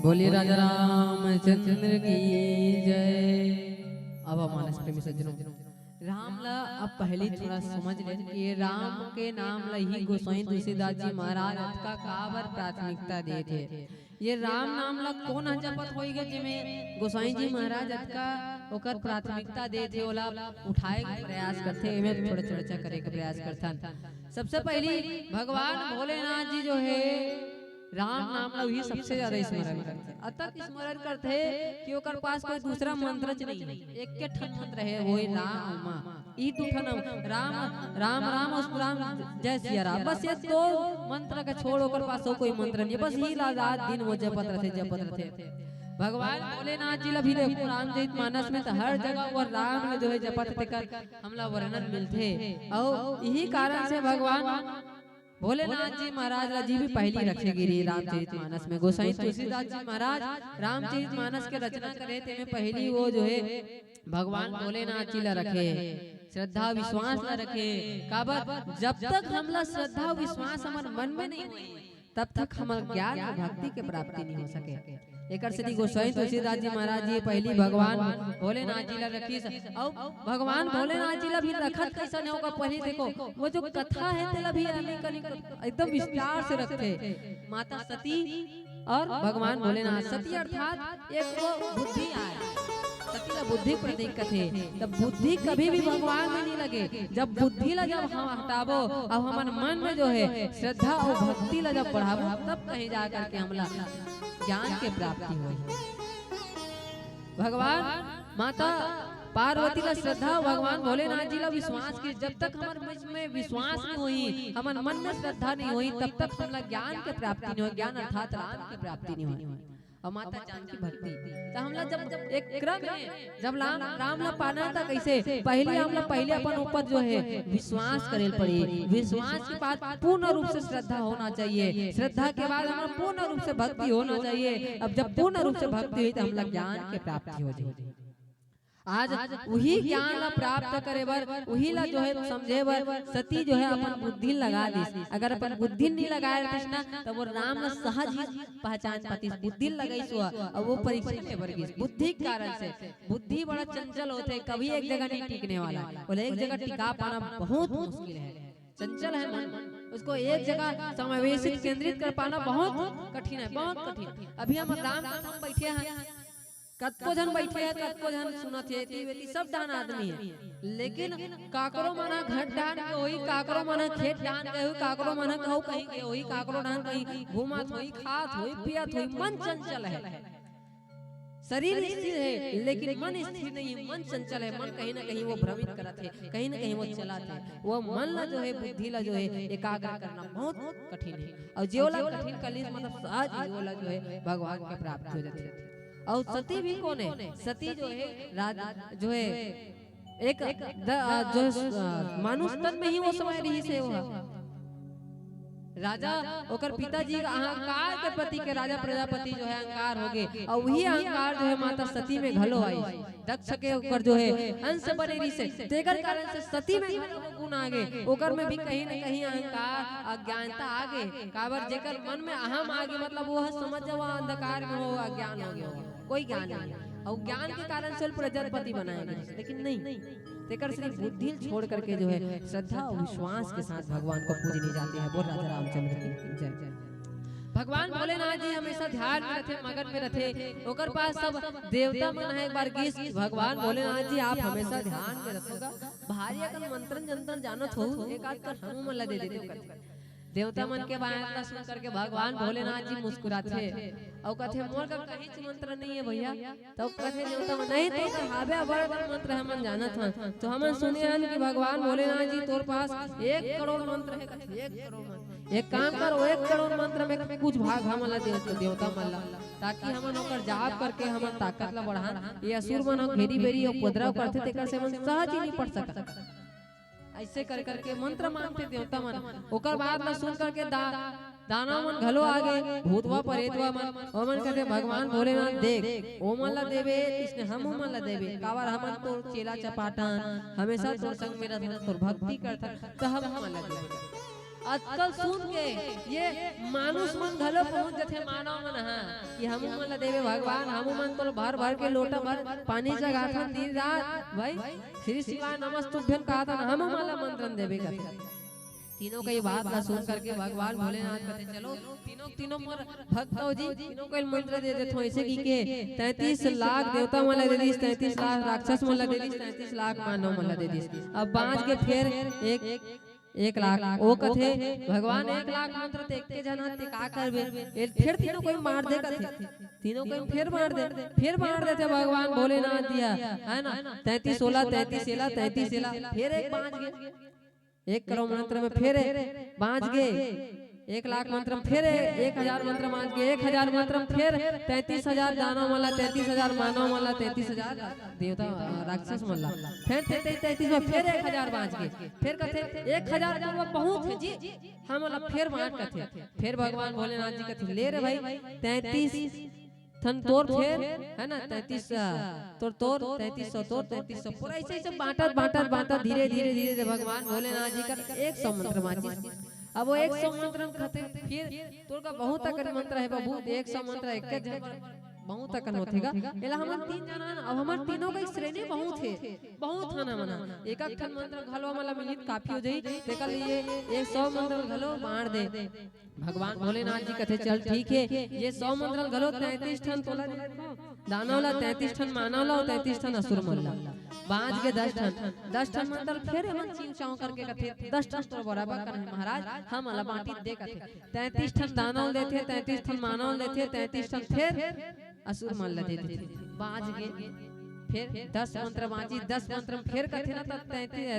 बोलिए राजा रामचंद्र की जय। अब मानस प्रेमी सज्जनों, राम ला अब पहले थोड़ा समझ ले कि राम के नाम ला ही गोसाई तुलसीदास जी महाराज का काबर प्राथमिकता दे थे। ये राम नाम ला कौन जपत होई गए जिमें गोसाई जी महाराज का ओकर प्राथमिकता दे थे, ओला उठाए के प्रयास करते, एमे थोड़ा चर्चा करे के प्रयास करथन। सबसे पहली भगवान भोलेनाथ जी जो है राम नाम ला ही सबसे ज्यादा स्मरण करते, अतक स्मरण करते कि ओकर पास कोई दूसरा मंत्र नहीं है, एक के ठन मंत्र है वही राम ई दुठन राम राम राम और राम जय सिया राम, बस ये दो मंत्र का छोड़ ओकर पास कोई मंत्र नहीं, बस ही रात दिन वो जपत रहते। भगवान भोलेनाथ जी ला भी देखो रामचरितमानस में तो हर जगह वो राम ने जो है जपत कर हमला वर्णन मिलते, और यही कारण से भगवान भोलेनाथ जी महाराज जी भी पहली रखे गिरी रामचरितमानस में। गोसाई तुलसीदास जी महाराज रामचरितमानस के रचना करे थे में पहली वो जो है भगवान भोलेनाथ जी ला रखे, श्रद्धा विश्वास ला रखे। काबर जब तक हमला श्रद्धा विश्वास हमारे मन में नहीं हुई तब तक हमारे ज्ञान और भक्ति के प्राप्ति नहीं हो सके। एकर से गोसाई तुलसीदास जी महाराज जी पहली भगवान भोलेनाथ जी ला रखी, और भगवान भोलेनाथ जी ला भी रखत कैसा नहीं होगा। पहले देखो वो जो कथा है तेला भी एकदम विस्तार से रखते, माता सती और भगवान भोलेनाथ। सती अर्थात एक वो बुद्धि आए, सती ला बुद्धि प्रतीक कथे, तब बुद्धि कभी भी भगवान में नहीं लगे। जब बुद्धि ला जब हम हटाबो और हमारे मन में जो है श्रद्धा और भक्ति ला जब बढ़ाबो तब कहीं जा करके हमला ज्ञान के प्राप्ति हुई। भगवान माता पार्वती ला श्रद्धा, भगवान भोलेनाथ जी ला विश्वास की। जब तक हमारे मन में विश्वास नहीं हुई, हमारे मन में श्रद्धा नहीं हुई, तब तक हमला ज्ञान के प्राप्ति नहीं हुई, ज्ञान अर्थात राम की प्राप्ति नहीं हुई। और माता जानकी भक्ति तो हमला जब एक क्रम है, जब राम ला पाना था कैसे, पहले हमला पहले अपन ऊपर जो है विश्वास करेल पड़ी, विश्वास के बाद पूर्ण रूप से श्रद्धा होना चाहिए, श्रद्धा के बाद हमारा पूर्ण रूप से भक्ति होना चाहिए। अब जब पूर्ण रूप से भक्ति हुई तो हमला ज्ञान के प्राप्ति हो जाए। आज वही ज्ञान ला प्राप्त करे बर, वही ला जो है समझे बर सती जो है अपन बुद्धि लगा दी। अगर अपन बुद्धि नहीं लगाए रहती ना तो वो राम ला सहज ही पहचान पाती, बुद्धि लगाई सुआ और वो परीक्षा ले बर गई। बुद्धि के कारण से बुद्धि बड़ा चंचल होते, कभी एक जगह नहीं टिकने वाला, बोले एक जगह टिका पाना बहुत मुश्किल है। चंचल है मन, उसको एक जगह समावेशित केंद्रित कर पाना बहुत कठिन है, बहुत कठिन। अभी हम राम कथा बैठे हैं, कतको जन बैठे हैं, कतको जन सुनत है, बेटी सब डान आदमी है, लेकिन काकरो मना घट डान के होई, काकरो मना खेत डान के होई, काकरो मना कहू कहीं के होई, काकरो डान कहीं घूमत होई, खात होई, पियत होई। मन चंचल है, शरीर स्थिर है लेकिन मन स्थिर नहीं है, मन चंचल है। मन कहीं ना कहीं वो भ्रमित करत है, कहीं ना कहीं वो चलाते है। वो मन ला जो है बुद्धि ला जो है एकाग्र करना बहुत कठिन है, और जो ला कठिन कली मतलब सहज वो ला जो है भगवान के प्राप्त हो जाते है। और सती भी कौन है, सती जो है राजा जो है एक जो मानुष तन में ही वो समय रही से राजा ओकर पिताजी का अहंकार के प्रति के राजा प्रजापति जो है अहंकार हो गए और वही अहंकार जो है माता सती में घलो आई। दक्ष के ऊपर जो है अंश बनेरी से तेकर कारण से सती में घलो गुण आ गए, ओकर में भी कहीं न कहीं अहंकार अज्ञानता आ गए। काबर जेकर मन में अहम आ गए मतलब वो समझ जाओ अंधकार में हो अज्ञान हो गया, कोई ज्ञान नहीं और ज्ञान के कारण से प्रजापति बनाए गए, लेकिन नहीं तेकर सिर्फ बुद्धि छोड़ करके जो है श्रद्धा और विश्वास के साथ भगवान को पूजने जाते हैं। बोल राजा रामचंद्र की जय। भगवान भोलेनाथ जी हमेशा ध्यान में रहते, मगन में रहते, ओकर पास सब देवता मन है। एक बार गीस भगवान भोलेनाथ जी आप हमेशा ध्यान में रखोगा, भारी अकन मंत्रन जंत्र जानत हो एक आध तो हम मन ला दे देते। देवता मन के बात सुन करके भगवान भोलेनाथ जी मुस्कुराते और कहते मोर का कहीं मंत्र नहीं है भैया, तो कहते देवता मन नहीं तो हावे बड़ मंत्र हमन जानत हन। तो हमन सुने हन कि भगवान भोलेनाथ जी तोर पास 1 करोड़ मंत्र है, कहते 1 करोड़ मंत्र। एक काम कर 1 करोड़ मंत्र में कुछ भाग हमन ला देवता मन ला, ताकि हमन ओकर जाप करके हमन ताकत ला बढ़ान। ये असुर मन घेरी बेरी और उपद्रव करते तेकर से हमन सहज ही नहीं पढ़ सकत। ऐसे कर करके मंत्र मांगते देवता मन, ओकर बाद में सुन करके दाना मन घलो आ गए, भूतवा परेतवा मन ओमन कहते भगवान भोलेनाथ देख ओ मन ला देवे इसने हम मन ला देवे, कावर हमन तो चेला चपाटन हमेशा तोर संग में रहत तोर भक्ति करत त हम मन ला देवे। आजकल सुन के ये मानुष मन घलो पहुंच जथे मानव मन हां कि हम मन ला देवे भगवान, हम मन तो भर भर के लोटा भर पानी जगाथन दिन रात भाई श्री शिवाय नमस्तुभ्यं कहता हम मन ला मंत्र देवे कहते। तीनों का ये बात ना सुन करके भगवान भोलेनाथ कहते चलो तीनों मोर भक्त हो जी, तीनों को मंत्र दे देते ऐसे की के 33 लाख देवता मन ला दे दिस, 33 लाख राक्षस मन ला दे दिस, 33 लाख मानव मन ला दे दिस। अब बाँच के फिर 1 लाख ओ कथे भगवान 1 लाख मंत्र देख के जाना ते का करबे, फिर तीनों कोई मार दे कथे, तीनों कोई फिर मार देते भगवान भोलेनाथ दिया है ना। 33 16 33 सेला 33 सेला फिर एक बाँच गए, 1 करोड़ मंत्र में फिर बाँच गए, 1 लाख मंत्र में फिर 1000 मंत्र बाँच गए, 1000 मंत्र में फिर 33000 दानव मला, 33000 मानव मला, 33000 देवता राक्षस मला, फिर 33 में फिर 1000 बाँच गए, फिर कहते 1000 जब पहुंच है जी हम वाला फिर बाँट कहते। फिर भगवान भोलेनाथ जी कहते ले रे भाई 33 थन तोर फिर है ना 33 तोर 3300 तोर 3300 पूरा ऐसे बांटत धीरे धीरे भगवान भोलेनाथ जी का 100 मंत्र बाँची। अब वो 100 मंत्र खाते फिर तोर का बहुत तक मंत्र है बाबू, 100 मंत्र एक बहुत तक होतेगा एला हमन 3 जना। अब हमर तीनों का श्रेणी बहुत है, बहुत थाना मना एक ठन मंत्र घलो मला मिलित काफी हो जाई, तेकर लिए 100 मंत्र घलो बांट दे। भगवान भोलेनाथ जी कहते चल ठीक है ये 100 मंत्र घलो 33 ठन तोला दानव ला, 33 ठन मानव ला, 33 ठन असुर मन ला, बाँच के 10 ठन मंत्र फिर हमन चिंव चाव करके कहते 10 ठन तो बराबर कर महाराज हम अला बांटी दे कहते। 33 ठन दानव देथे, 33 ठन मानव देथे, 33 ठन फिर असुर मन ला दे देथे। बाँच गए फिर 10 मंत्र बाँची, 10 मंत्र फिर कहते ना तब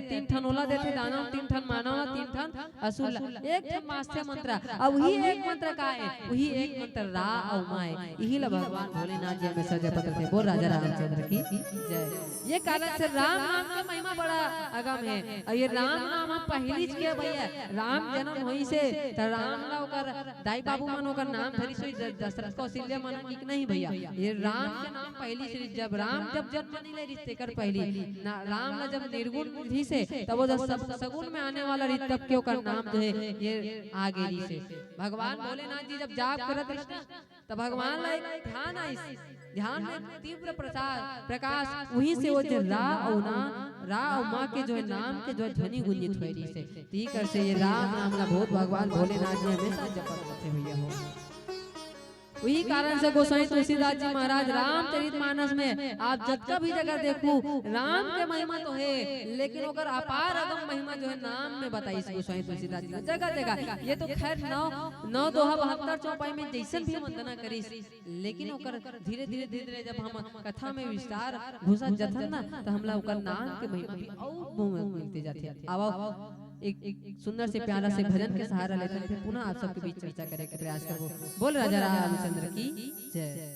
3 ठन ओला देथे दानव, 3 ठन मानव, 3 ठन असुर ला, 1 ठन मास्ते मंत्र। अब वही एक मंत्र का है, वही एक मंत्र रा और माय, यही ला भगवान भोलेनाथ जी हमेशा जपत थे। बोल राजा रामचंद्र की जय। ये कारण से राम नाम का महिमा बड़ा अगम है और ये राम नाम हम पहली के भैया राम जन्म होई से त राम ला ओकर दाई बाबू मन ओकर नाम धरी सोई दशरथ कौशल्या मन की नहीं भैया, ये राम के नाम पहली से जब राम जब जन्म नहीं ले रिश्ते कर पहली राम ला जब निर्गुण बुद्धि से तब वो सब सगुन में आने वाला रित तब के ओकर नाम जो है ये आगे री से। भगवान भोलेनाथ जी जब जाप करत रहे तब भगवान ला ध्यान आई, ध्यान में तीव्र प्रकाश वहीं से वो जो रा और माँ के जो है नाम के जो है ध्वनि गुंजित हुई से तीकर से ये राम नाम का बहुत भगवान भोलेनाथ जी हमेशा जपत करते भैया हो। वही कारण से गोसाई तुलसीदास जी महाराज रामचरितमानस में आप जब भी जगह देखो राम के महिमा तो है, लेकिन ओकर अपार अगम महिमा जो है नाम में बताई गोसाई तुलसीदास जी जगह जगह। ये तो खैर 9 दोहा 72 चौपाई में जैसन भी वंदना करी, लेकिन ओकर धीरे धीरे जब हम कथा में विस्तार घुसा जथन ना तो हमला ओकर नाम के महिमा भी और मिलते जाते। आओ एक सुंदर से प्यारा से भजन के सहारा लेकर फिर पुनः आप सबके बीच चर्चा करने का प्रयास करो। बोल राजा रामचंद्र की जय।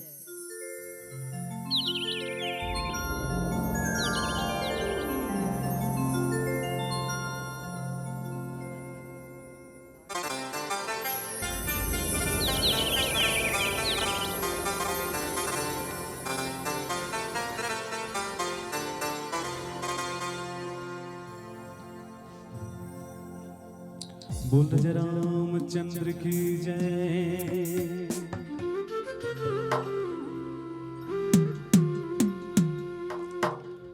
बोल जय रामचंद्र की जय।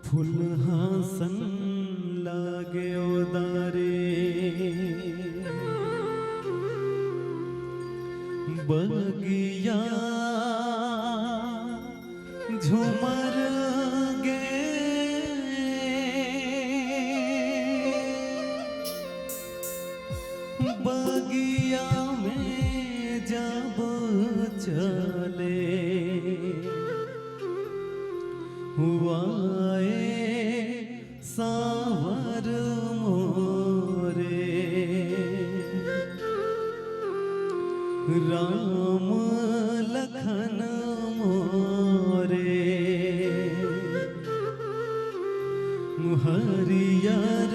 फूल हासन लागे उदारे बगिया झूमर गे बगिया में जब चले हुआए सावर मोरे राम लखन मोरे हरियर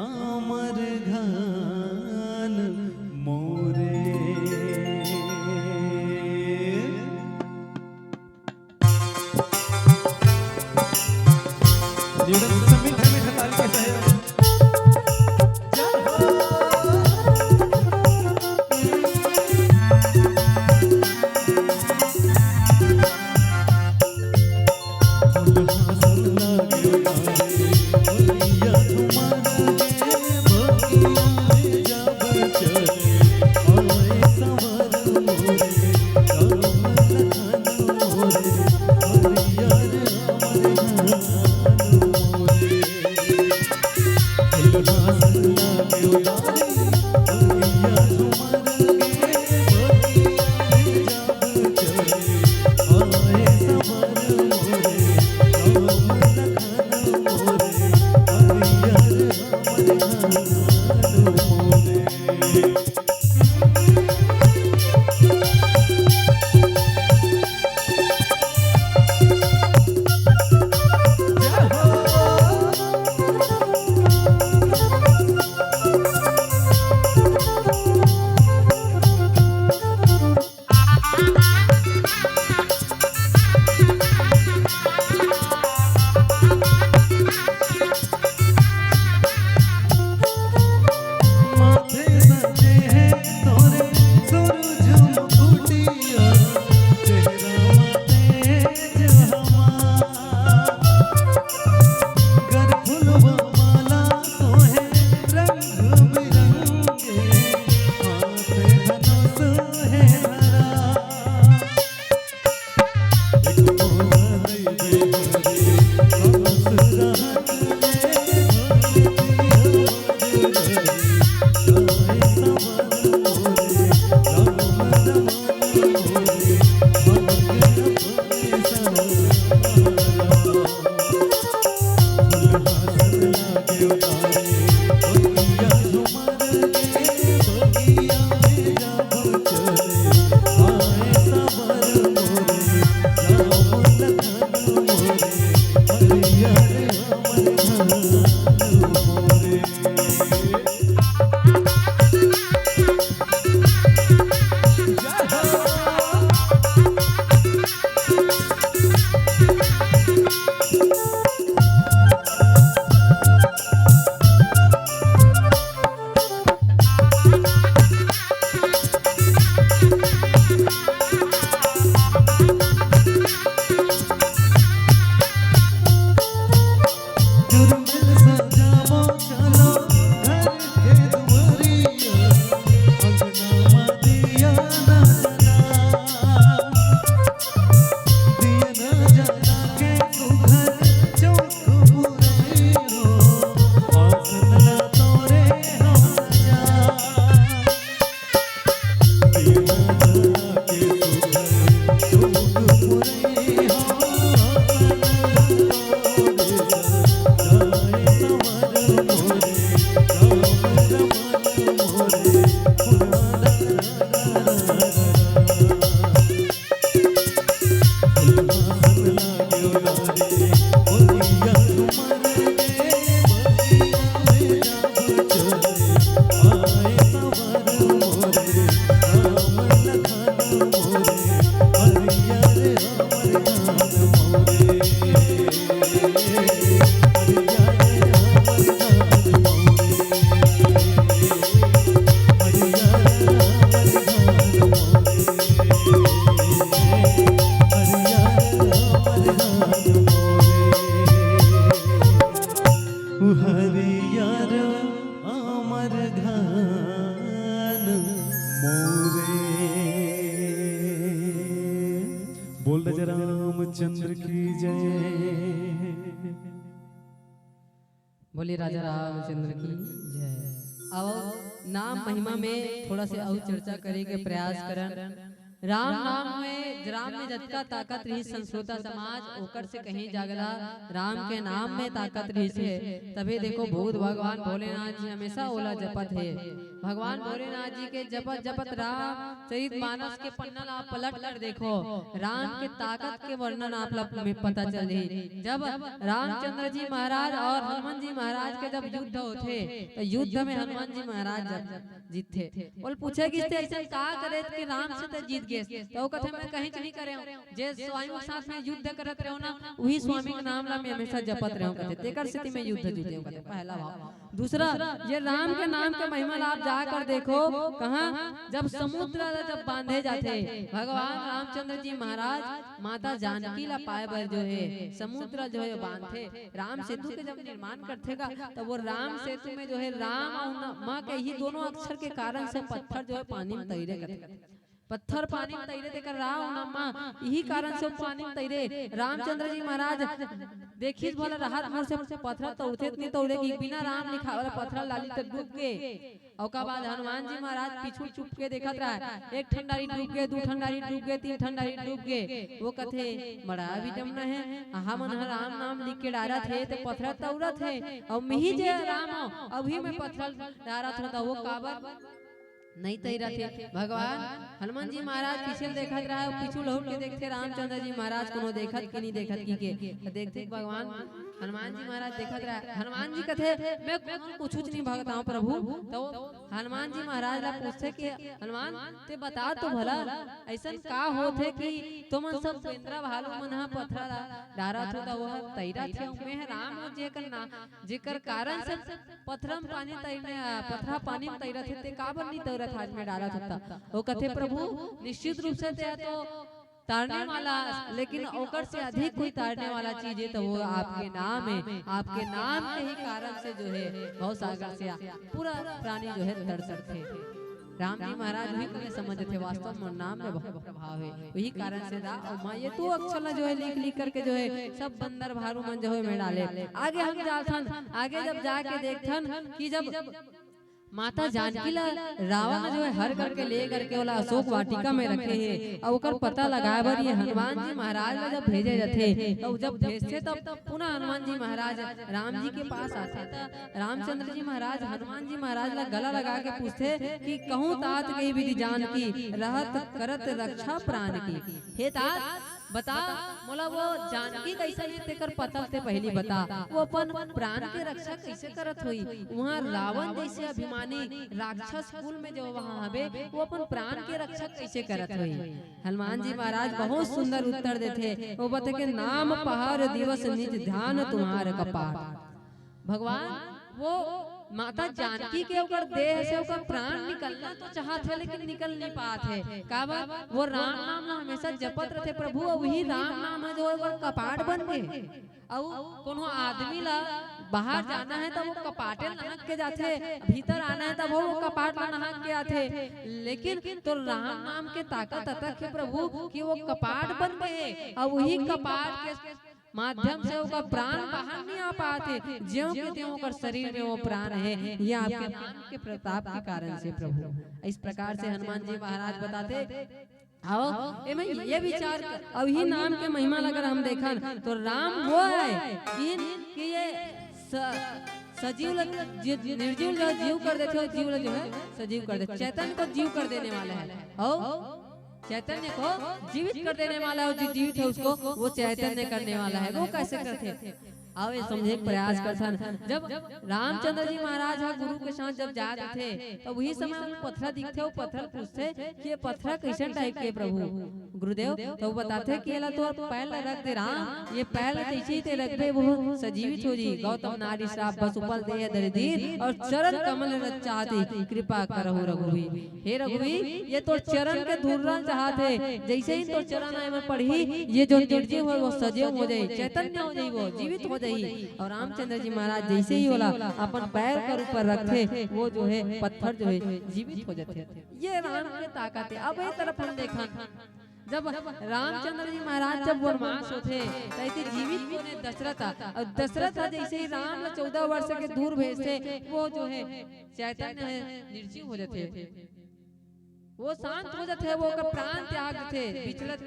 आमर घान मोरे। मीठा मीठा ताली के साथ चलो हरियर अमर घन मोरे। बोल राजा रामचंद्र की जय। बोलिए राजा रामचंद्र की जय। अब नाम महिमा में थोड़ा से और चर्चा करेंगे, प्रयास करन। राम नाम में जतका ताकत रही संस्रोता समाज ओकर से कहीं जागला। राम के नाम में ताकत रही से तभी देखो भूत भगवान भोलेनाथ जी हमेशा ओला जपत है। भगवान भोलेनाथ जी के जपत जपत राम चरित मानस के पन्ना आप पलट कर देखो, राम के ताकत के वर्णन आप लोग में पता चले। जब रामचंद्र जी महाराज और हनुमान जी महाराज के जब युद्ध होते तो युद्ध में हनुमान जी महाराज जब जीते बोल पूछे कि ऐसा का करे कि राम से तो जीत गए, तो कहते मैं कहीं नहीं करे जे स्वामी के साथ में युद्ध करत रहो ना वही स्वामी के नाम ला मैं हमेशा जपत रहो कहते तेकर स्थिति में युद्ध जीते कहते पहला भाव। दूसरा ये राम के नाम के महिमा आप जाकर देखो कहां जब समुद्र जब बांधे जाते भगवान रामचंद्र जी महाराज माता जानकी ला पाए बर जो है समुद्र जो है बांधे राम सेतु के जब निर्माण करते का तो वो राम सेतु में जो है राम और माँ के ही दोनों अक्षर के कारण से पत्थर जो है पानी में तैरे करते, पत्थर पानी में तैरे देकर राम नम्मा यही कारण से पानी में तैरे। रामचंद्र जी महाराज देखिए बोला राहत मोर से पत्थर तो उठे नहीं तोड़े कि बिना राम लिखा वाला पत्थर लाली तक डूब गए। और का बाद हनुमान जी महाराज पीछू चुप के देखत रहा, एक ठंडारी डूब गए, दो ठंडारी डूब गए, तीन ठंडारी डूब गए। वो कथे बड़ा भी डमना है हम राम नाम लिख के डारा थे तो पत्थर तौरत है और मिही जे राम अभी में पत्थर डारा था वो काबर नहीं तैरा थे। भगवान हनुमान जी महाराज पीछे देखत रहा पीछू लौट के देखते रामचंद्र जी महाराज कोनो देखत कि नहीं देखत की के देखते भगवान हनुमान जी महाराज देखत रहा। हनुमान जी कथे मैं कुछ नहीं भगता हूं प्रभु। तो हनुमान जी महाराज ला पूछते कि हनुमान ते बता तो भला ऐसा का होथे कि तुमन सब बेंद्रा भालू मन हा पत्थर डारा थो तो वो तैरा थे मैं राम जेकर ना जेकर कारण से पत्थर में पानी तैरने पत्थर पानी में तैरा थे ते काबर नहीं तैरा आज में डाला था। वो कथे प्रभु निश्चित रूप से तो तारने वाला लेकिन ओकर से अधिक कोई तारने वाला चीज है तो वो आपके नाम है। आपके नाम के ही कारण से जो है बहुत सागर से पूरा प्राणी जो है तर थे। राम जी महाराज भी कभी समझते थे वास्तव में नाम में बहुत प्रभाव है वही कारण से माँ ये तो अक्षर जो है लिख लिख करके जो है सब बंदर भारू मन जो है में डाले। आगे हम जाथन आगे जब जाके देखथन कि जब माता जानकी ला रावण जो है हर करके ले करके वाला अशोक वाटिका में रखे हैं और ओकर पता लगाए बर ये हनुमान जी महाराज ला जब भेजे जाते तो जब भेजते तब पुनः हनुमान जी महाराज राम जी के पास आते तो रामचंद्र जी महाराज हनुमान जी महाराज ला गला लगा के पूछते कि कहूँ तात गई विधि जान की रहत करत रक्षा प्राण की। हे तात बता मोला वो जानकी कैसे तेकर पता ते पहली बता वो अपन प्राण के रक्षा कैसे करत हुई। वहाँ रावण जैसे अभिमानी राक्षस कुल में जो वहाँ हवे वो अपन प्राण के रक्षा कैसे करत हुई। हनुमान जी महाराज बहुत सुंदर उत्तर देते वो बता के नाम पहाड़ दिवस निज ध्यान तुम्हारे कपाट। भगवान वो माता जानकी के ओकर देह से ओकर प्राण निकलना तो चाहते लेकिन निकल नहीं पाते काबर वो राम नाम हमेशा जपत रहते प्रभु और वही राम नाम जो ओकर कपाट बन गए। और कोनो आदमी ला बाहर जाना है तो वो कपाटे नहक के जाते, भीतर आना है तब वो कपाट नहक के आते। लेकिन तो राम नाम के ताकत अतक है प्रभु कि वो कपाट बन गए और वही कपाट के माध्यम से उसका प्राण बाहर नहीं आ पाते ज्यों के त्यों कर शरीर में वो प्राण है ये आपके नाम के प्रताप के कारण से प्रभु। इस प्रकार से हनुमान जी महाराज बताते आओ ये विचार अब ही नाम के महिमा अगर हम देखा तो राम वो है कि ये सजीव निर्जीव जो जीव कर देते हो जीव जो है सजीव कर देते चैतन्य को जीव कर देने वाला है। चैतन्य को जीवित कर देने वाला है जो जीवित है उसको वो चैतन्य करने वाला है। वो कैसे करते आओ ये समझे प्रयास करथन। जब रामचंद्र जी महाराज गुरु के साथ जब जाते थे तो वही समय उन पत्थर दिखते वो पत्थर पूछते कि ये पत्थर कैसे टाइप के प्रभु गुरुदेव तो वो बताते कि ये तो पैर रख दे राम ये पैर ऐसे ही रख दे वो सजीवित हो जी। गौतम नारी श्राप बस उपल दे दरिदीर और चरण कमल रच चाहती कृपा करहु रघुवीर। हे रघुवीर ये तो चरण के धूर्रा चाहते जैसे ही तो चरण में पढ़ी ये जो निर्जीव है वो सजीव हो जाए चैतन्य हो जाए वो जीवित हो दही। और रामचंद्र जी महाराज जैसे ही होला अपन पैर कर ऊपर रखते वो जो है पत्थर जो है जीवित हो जाते। ये राम के ताकत है। अब ये तरफ हम देखा जब रामचंद्र जी महाराज जब वनवास होते तैसे जीवित कोने दशरथ और दशरथ जैसे ही राम 14 वर्ष के दूर भेजते वो जो है चैतन्य निर्जीव हो जाते, वो शांत हो जाते, वो का प्राण त्याग थे विचलत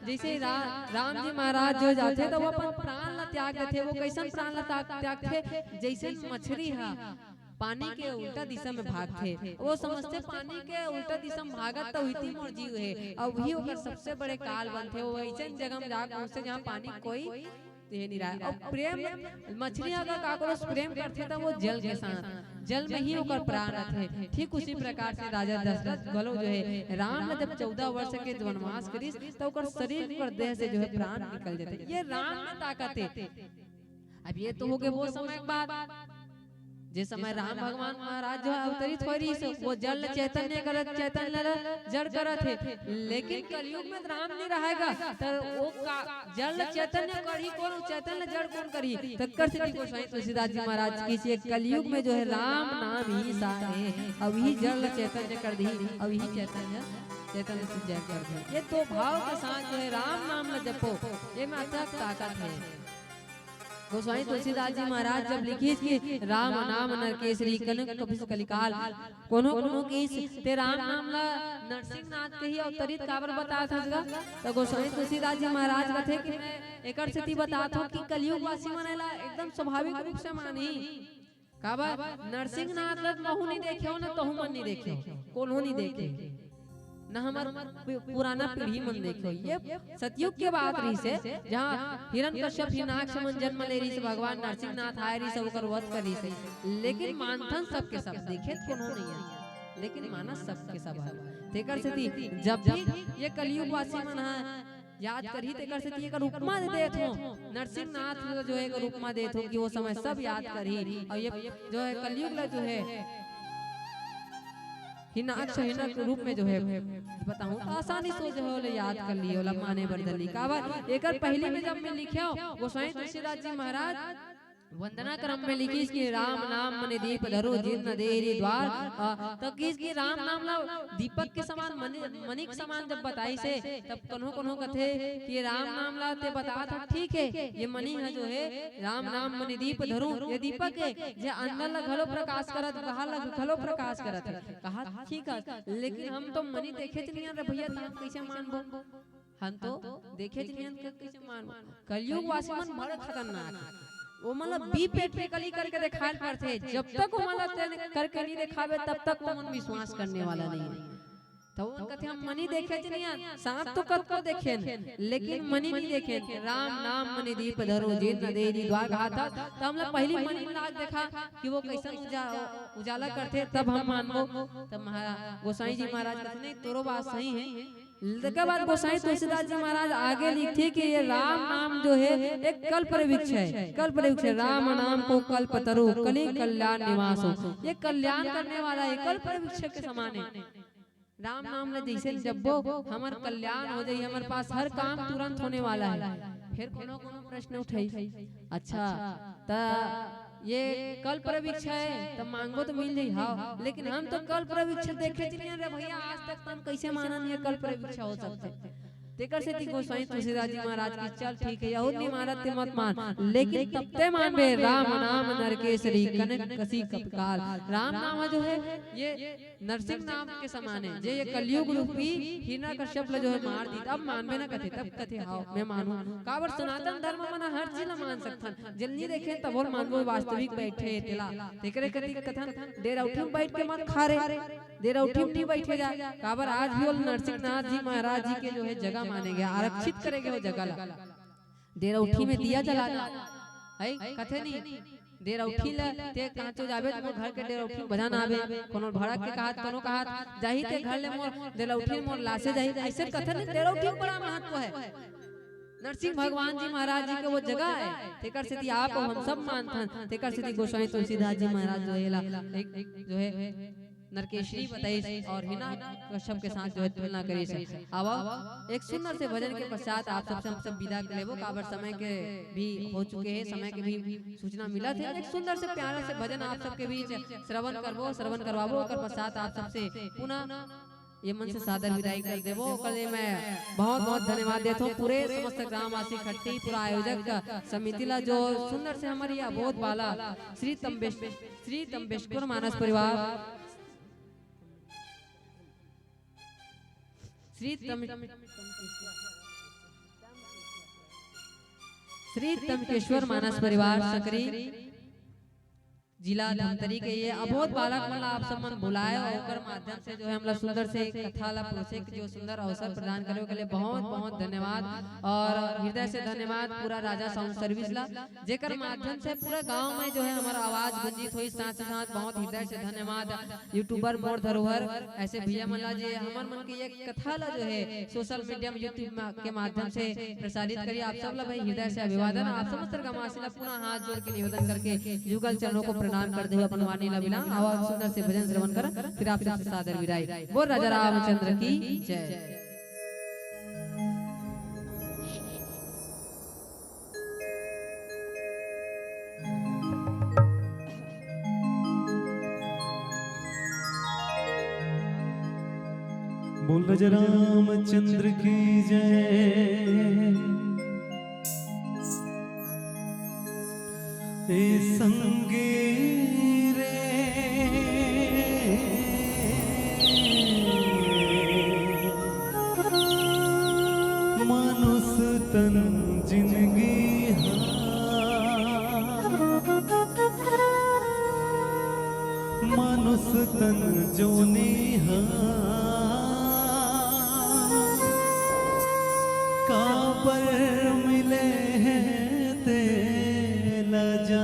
जैसे ही राम जी महाराज जो जाते तो वो अपन प्राण ला त्याग थे। वो कैसन प्राण ला त्याग थे जैसे मछली है पानी के उल्टा दिशा में भागते, वो समझते पानी के उल्टा दिशा में भागत तो हुई मोर जीव है। और वही ओकर सबसे बड़े काल बनते, वो ऐसन जगह में जा पहुंचते जहाँ पानी कोई नहीं रहा। और प्रेम मछली अगर काकरोच प्रेम करते तो वो जल के साथ जल में ही ओकर प्राण रहते। ठीक उसी प्रकार से राजा दशरथ गलो जो है राम ने जब 14 वर्ष के वनवास करिस तो ओकर शरीर पर देह से जो है प्राण निकल जाते। ये राम में ताकत है। अब ये तो हो गए वो समय के बाद जिस समय राम भगवान महाराज जो अवतरित हो रही वो जल चैतन्य करत चैतन्य जड़ करत है। लेकिन कलयुग में राम नहीं रहेगा तो वो जल चैतन्य करी कौन, चैतन्य जड़ कौन करी। तक्कर से गोसाई तुलसीदास जी महाराज की कलयुग में जो है राम नाम ही सारे अब ही जल चैतन्य कर दी, अब ही चैतन्य से जय कर दे। ये तो भाव के साथ जो है राम नाम न जपो, ये में अथक ताकत है। गोस्वामी तुलसीदास जी महाराज जब लिखी कि राम नाम नर केसरी कनक कपिस कलिकाल कोनो कोनो की ते राम नाम ला नरसिंह नाथ के ही अवतरित काबर बता था। तो गोस्वामी तुलसीदास जी महाराज कहते कि मैं एकर से बताता हूं कि कलयुग वासी मनेला एकदम स्वाभाविक रूप से मानी काबर नरसिंह नाथ ला महू नहीं देखे हो ना तहु मन नहीं देखे कोनो नहीं देखे न हमार पुराना पीढ़ी मन देखो। ये सतयुग के बात रही से जहाँ हिरण्यकश्यप हिरण्याक्ष मन जन्म ले रही से भगवान नरसिंह नाथ आए रही सब ओकर वध करी से। लेकिन मानथन सबके सब देखे कोनो नहीं है, लेकिन मानस सबके सब है। तेकर से थी जब भी ये कलयुग वासी मन है याद करी तेकर से थी एकर उपमा देत हो नरसिंह नाथ जो है एकर उपमा देत हो कि वो समय सब याद करी। और ये जो है कलयुग ला जो है हिरण्याक्ष हिरण्य के रूप में जो है बताऊं तो आसानी से जो है याद कर लिए वाला माने बरदली काबर एकर पहली में जब मैं लिखे गोसाई तुलसीदास जी महाराज वंदना क्रम में लिखी कि राम नाम मने दीप धरो जीर्ण देरी द्वार। तो किस की राम नाम ला दीपक के समान मणिक समान जब बताई से तब कन्हो कन्हो कथे कि राम नाम ला ते बता था ठीक है ये मणि है जो है राम नाम मने दीप धरो ये दीपक है जे अंदर ला घलो प्रकाश करत बाहर ला घलो प्रकाश करत है। कहा ठीक है लेकिन हम तो मणि देखे नहीं रे भैया तो हम कैसे मानबो, हम तो देखे नहीं कैसे मानबो। कलयुग वासी मन बड़े खतरनाक वो मतलब बी पेट पे कली करके दिखाई पड़ते, जब तक वो मतलब करके नहीं दिखावे तब तक वो मन विश्वास करने वाला नहीं है। तो वो कहते हम मनी देखे नहीं सांप तो कब को देखे लेकिन मनी नहीं देखे। राम नाम मनी दीप धरो जीर्ण देरी द्वार कहा था तो हम लोग पहली मनी लाग देखा कि वो कैसा उजाला करते तब हम मानो। तब गोसाई जी महाराज कहते नहीं तोरो बात सही है। के बाद गोसाई तुलसीदास जी महाराज आगे लिखते कि ये राम नाम जो है एक कल्प वृक्ष है, कल्प वृक्ष है। राम नाम को कल्प तरु कली कल्याण निवास हो, ये कल्याण करने वाला है कल्प वृक्ष के समान है। राम नाम में जैसे जब हमार कल्याण हो जाए हमारे पास हर काम तुरंत होने वाला है। फिर कोनो कोनो प्रश्न उठाई अच्छा ता ये कल्प वृक्ष है तब मांगो तो मिल जाई हाँ, लेकिन हम तो कल्प वृक्ष देखे नहीं रे भैया आज तक हम कैसे मानन ये कल्प वृक्ष हो सकते। तेकर से ती गोसाई तुलसीदास जी महाराज की चल ठीक है यहूद नहीं मानत ते मत मान लेकिन तब ते मान बे राम नाम नरकेसरी कनक कसी कपकाल। राम नाम जो है ये नरसिंह नाम के समान है जे ये कलयुग रूपी हिरण्यकश्यप जो है मार दी तब मानबे ना कथे तब कथे हां मैं मानू काबर सनातन धर्म मना हर चीज मान सकथन जल्दी देखे तब और मानबो वास्तविक बैठे तेला तेकरे कथी कथन डेरा उठम बैठ के मत खा रे डेरा उठम नहीं बैठे जा काबर आज भी वो नरसिंह नाथ जी महाराज जी के जो है जगह माने गया आरक्षित करेंगे वो जगह ला डेरा उठी में दिया जलाना है कथे नहीं डेरा उठी ला ते कांचो जाबे तो घर के डेरा उठी बजाना आवे कोनो भाड़ा के कहत कोनो कहत जाही ते घर ले मोर डेरा उठी मोर लासे जाही ऐसे कथे नहीं डेरा उठी बड़ा महत्व है। नरसिंह भगवान जी महाराज जी के वो जगह है तेकर से आप हम सब मानथन तेकर से गोसाई तुलसीदास जी महाराज जो है जो है नरकेश्वरी बताई और हिना कश्यप के साथ जो है तुलना करी से। अब एक सुंदर से भजन के पश्चात आप सबसे हम सब विदा लेबो काबर समय के भी हो चुके हैं, समय के भी सूचना मिला थे। एक सुंदर से प्यारा से भजन आप सबके बीच श्रवण करबो, श्रवण करवाबो, ओकर पश्चात आप सबसे पुनः ये मन से सादर विदाई कर देवो। कल मैं बहुत बहुत धन्यवाद देता हूँ पूरे समस्त ग्रामवासी खट्टी पूरा आयोजक समिति ला जो सुंदर से हमारी अबोध वाला श्री तंबेश्वर मानस परिवार श्री तमकेश्वर मानस परिवार सकरी जिला धमतरी के ये अबोध बालक मला आप सब मन बुलाए और ओकर माध्यम से जो है हमला सुंदर से कथा ला प्रोसेक जो सुंदर अवसर प्रदान करे के लिए बहुत बहुत धन्यवाद और हृदय से धन्यवाद पूरा राजा साउंड सर्विस ला जेकर माध्यम से पूरे गांव में जो है हमारा आवाज गुंजित हुई। साथ ही साथ बहुत हृदय से धन्यवाद यूट्यूबर मोर धरोहर ऐसे भैया मला जी हमार मन की एक कथा ला जो है सोशल मीडिया में यूट्यूब के माध्यम से प्रसारित करिए। आप सब ला भाई हृदय से अभिवादन। आप समस्त ग्रामवासी ला पुनः हाथ जोड़ के निवेदन करके युगल चरणों को प्रणाम करते हुए अपन वाणी ला विला आवाज सुंदर से भजन श्रवण कर फिर आप सबसे सादर विदाई। बोल राजा रामचंद्र की जय। बोल राजा रामचंद्र की जय। संगे रे मानुष तन जिंदगी मानुष तन जोनी काबर मिले ते लजा।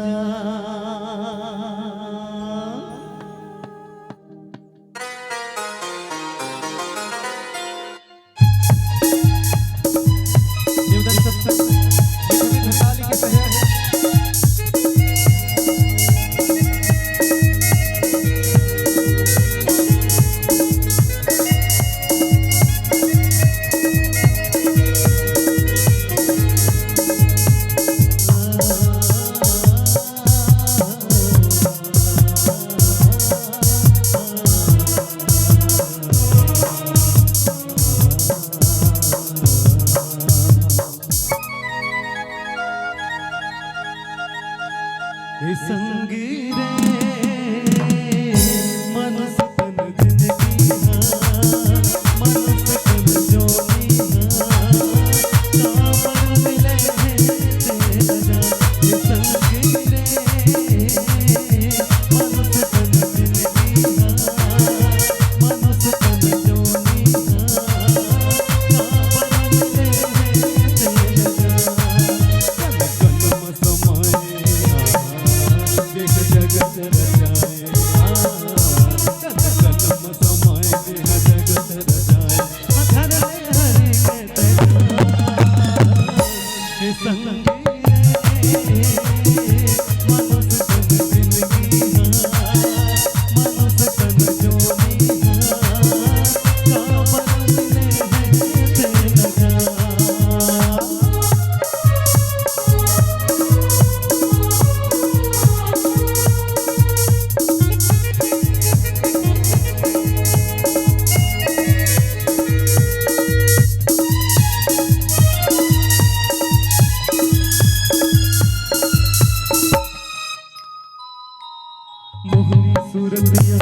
मोहनी सूरतिया